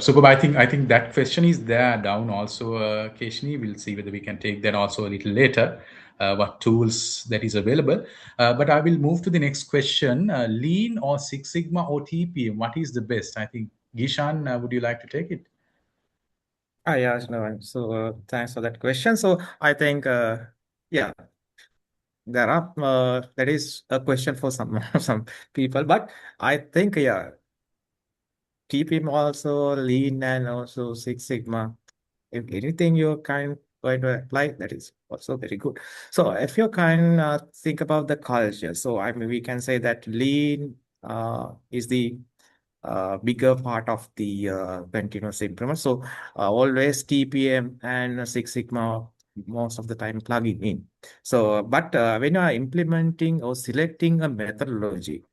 So Goba, I think that question is there down also, Keshini. We'll see whether we can take that also a little later, what tools that is available. But I will move to the next question. Lean or Six Sigma or TPM, what is the best? I think, Gishan, would you like to take it? Yeah, no, so thanks for that question. So I think, yeah, that is a question for some some people, but I think, yeah, TPM also Lean and also Six Sigma. If anything you're kind going to apply, that is also very good. So if you can think about the culture, so I mean we can say that Lean is the bigger part of the continuous improvement. So always TPM and Six Sigma most of the time plugging in. So, but when you are implementing or selecting a methodology,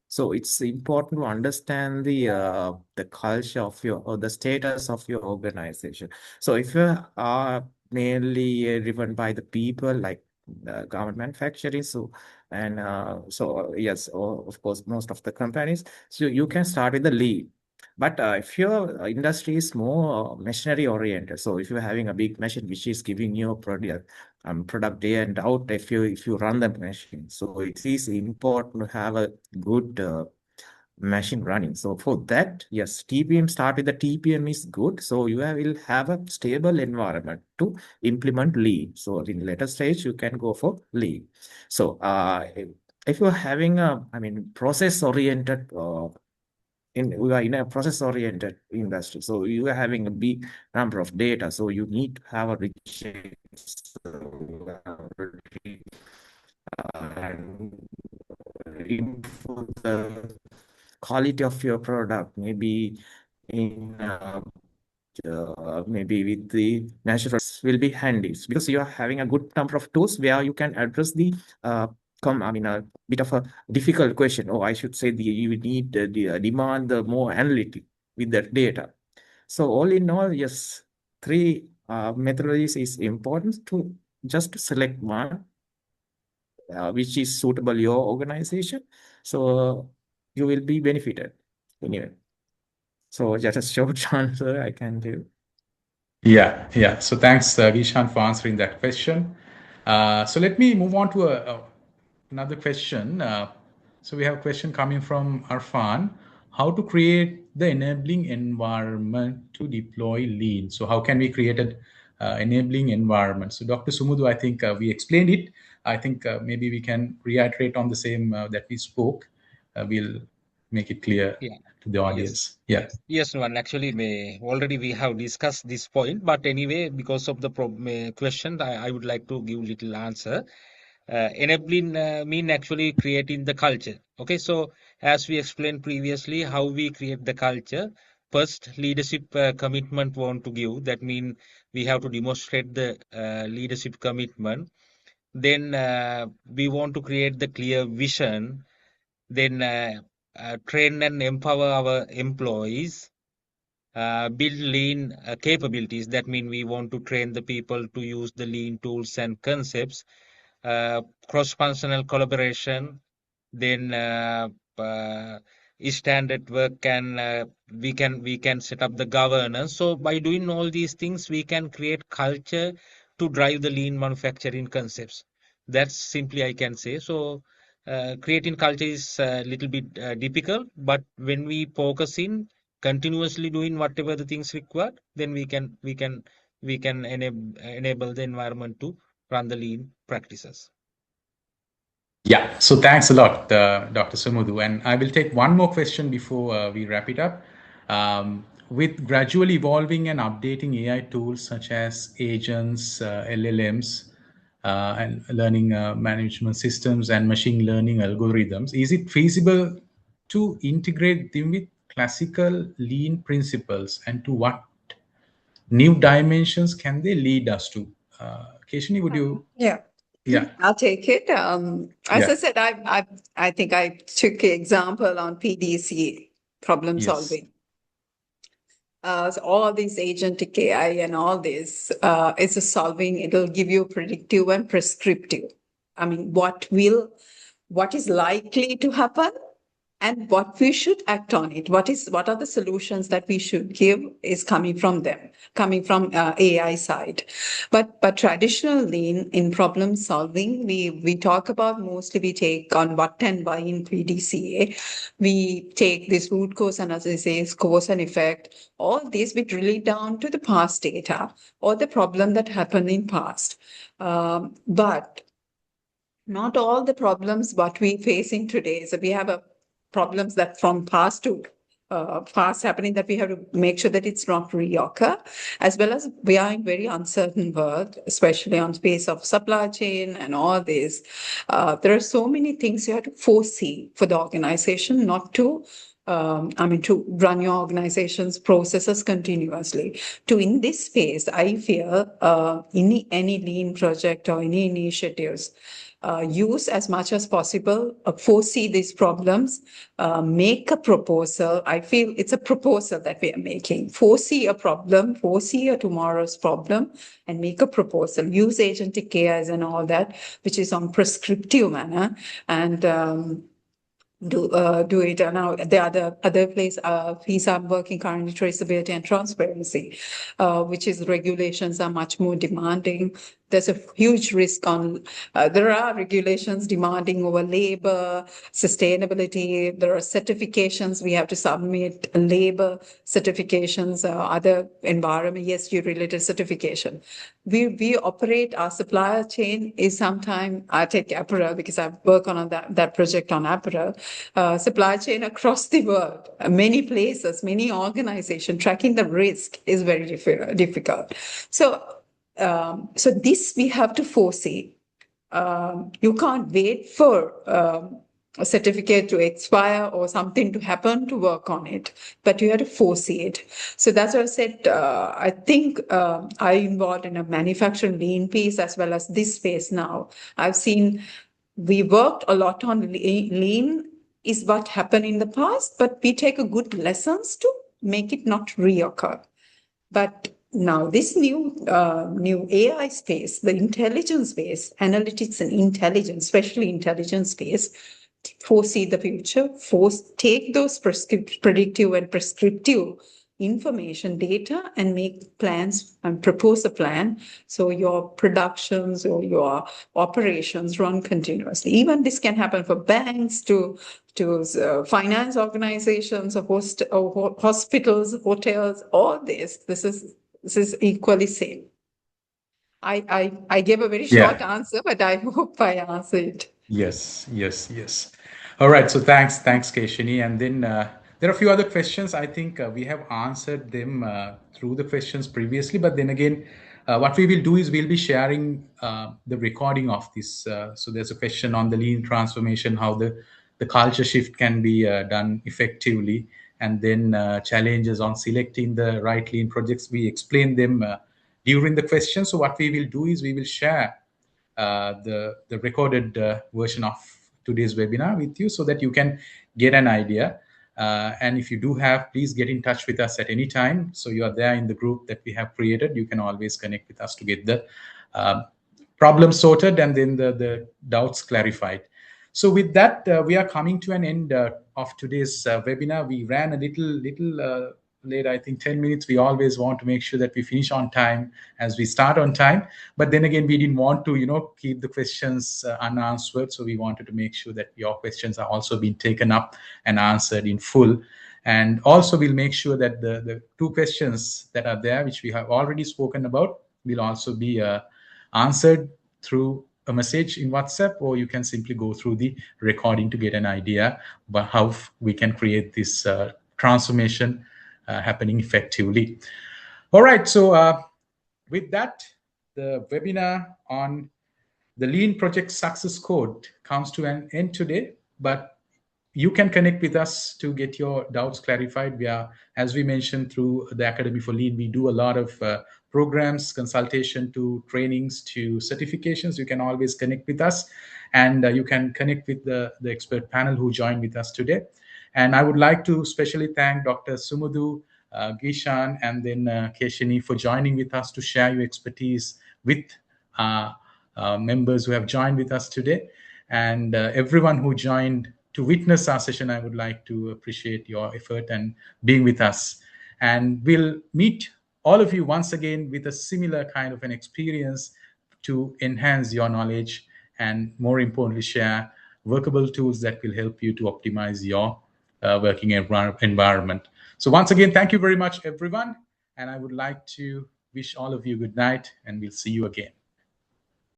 so it's important to understand the culture of your or the status of your organization. So if you are mainly driven by the people like government manufacturing, so and yes, of course, most of the companies, so you can start with the lead. But if your industry is more machinery oriented, so if you're having a big machine which is giving you a product day and out, if you run the machine, so it is important to have a good machine running. So for that, yes, TPM start with the TPM is good. So you will have a stable environment to implement lean. So in later stage, you can go for lean. So if you're having process oriented we are in a process oriented industry, so you are having a big number of data, so you need to have a rich and improve the quality of your product, maybe in maybe with the natural will be handy because you are having a good number of tools where you can address the a bit of a difficult question. Oh, I should say you need the demand the more analytic with the data. So all in all, yes, three methodologies is important to just select one which is suitable your organization. So you will be benefited anyway. So just a short answer I can do. Yeah. So thanks, Vishan, for answering that question. So let me move on to another question. So we have a question coming from Arfan. How to create the enabling environment to deploy lean? So how can we create an enabling environment? So Dr. Sumudu, I think we explained it. I think maybe we can reiterate on the same that we spoke. We'll make it clear Yeah. to the audience. Yeah. Yes, Nuwan. Actually, already we have discussed this point, but anyway, because of the question, I would like to give little answer. Enabling mean actually creating the culture. Okay, so as we explained previously, how we create the culture. First, leadership commitment want to give. That mean we have to demonstrate the leadership commitment. Then we want to create the clear vision. Then train and empower our employees, build lean capabilities. That means we want to train the people to use the lean tools and concepts, cross-functional collaboration, then standard work can we can set up the governance. So by doing all these things, we can create culture to drive the lean manufacturing concepts. That's simply I can say. So creating culture is a little bit difficult, but when we focus in continuously doing whatever the things required, then we can enable the environment to run the lean practices. Yeah, so thanks a lot, Dr. Sumudu. And I will take one more question before we wrap it up. With gradually evolving and updating AI tools such as agents, LLMs, and learning management systems and machine learning algorithms, is it feasible to integrate them with classical lean principles, and to what new dimensions can they lead us to? Keshini, would you? Yeah. Yeah. I'll take it. As Yeah. I said, I think I took an example on PDCA, problem Yes. solving. So all these agentic AI and all this is a solving. It'll give you predictive and prescriptive. I mean, what is likely to happen and what we should act on it. What are the solutions that we should give is coming from them, coming from AI side. But traditional lean in problem solving, we talk about mostly we take on what and why in PDCA. We take this root cause analysis, cause and effect, all this we drill it down to the past data or the problem that happened in past. But not all the problems what we facing today. So we have problems that from past to past happening that we have to make sure that it's not reoccur, as well as we are in very uncertain world, especially on space of supply chain and all this. There are so many things you have to foresee for the organization not to to run your organization's processes continuously. In this space, I feel any lean project or any initiatives, use as much as possible, foresee these problems, make a proposal. I feel it's a proposal that we are making. Foresee a problem, foresee a tomorrow's problem, and make a proposal. Use agentic AIs and all that, which is on prescriptive manner, and do it. Now the other place piece I'm working currently, traceability and transparency, which is regulations are much more demanding. There's a huge risk on, there are regulations demanding over labor, sustainability. There are certifications we have to submit, labor certifications, other environment, ESG related certification. We operate, our supplier chain is sometimes, I take apparel because I work on that project on apparel, supply chain across the world, many places, many organizations, tracking the risk is very difficult. So this we have to foresee. You can't wait for a certificate to expire or something to happen to work on it, but you have to foresee it. So that's what I said. I think I involved in a manufacturing lean piece as well as this space now. I've seen we worked a lot on lean is what happened in the past, but we take a good lessons to make it not reoccur. But now this new AI space, the intelligence space, analytics and intelligence, especially intelligence space, foresee the future, take those predictive and prescriptive information data and make plans and propose a plan so your productions or your operations run continuously. Even this can happen for banks to finance organizations or hospitals, hotels, all this. This is equally same. I gave a very short answer, but I hope I answered. Yes. All right. So thanks, Keshini. And then there are a few other questions. I think we have answered them through the questions previously. But then again, what we will do is we'll be sharing the recording of this. So there's a question on the lean transformation, how the culture shift can be done effectively, and then challenges on selecting the right lean projects. We explain them during the question. So what we will do is we will share the recorded version of today's webinar with you so that you can get an idea. And if you do have, please get in touch with us at any time. So you are there in the group that we have created. You can always connect with us to get the problem sorted and then the doubts clarified. So with that, we are coming to an end of today's webinar. We ran a little late, I think 10 minutes. We always want to make sure that we finish on time as we start on time. But then again, we didn't want to, keep the questions unanswered. So we wanted to make sure that your questions are also being taken up and answered in full. And also we'll make sure that the two questions that are there, which we have already spoken about, will also be answered through a message in WhatsApp, or you can simply go through the recording to get an idea about how we can create this transformation happening effectively. All right, so with that, the webinar on the Lean Project Success Code comes to an end today, but you can connect with us to get your doubts clarified. We are, as we mentioned, through the Academy for Lean, we do a lot of programs, consultation to trainings to certifications. You can always connect with us, and you can connect with the expert panel who joined with us today. And I would like to especially thank Dr. Sumudhu, Gishan, and then Keshini for joining with us to share your expertise with members who have joined with us today. And everyone who joined to witness our session, I would like to appreciate your effort and being with us. And we'll meet all of you once again with a similar kind of an experience to enhance your knowledge and, more importantly, share workable tools that will help you to optimize your working environment. So once again, thank you very much, everyone. And I would like to wish all of you good night, and we'll see you again.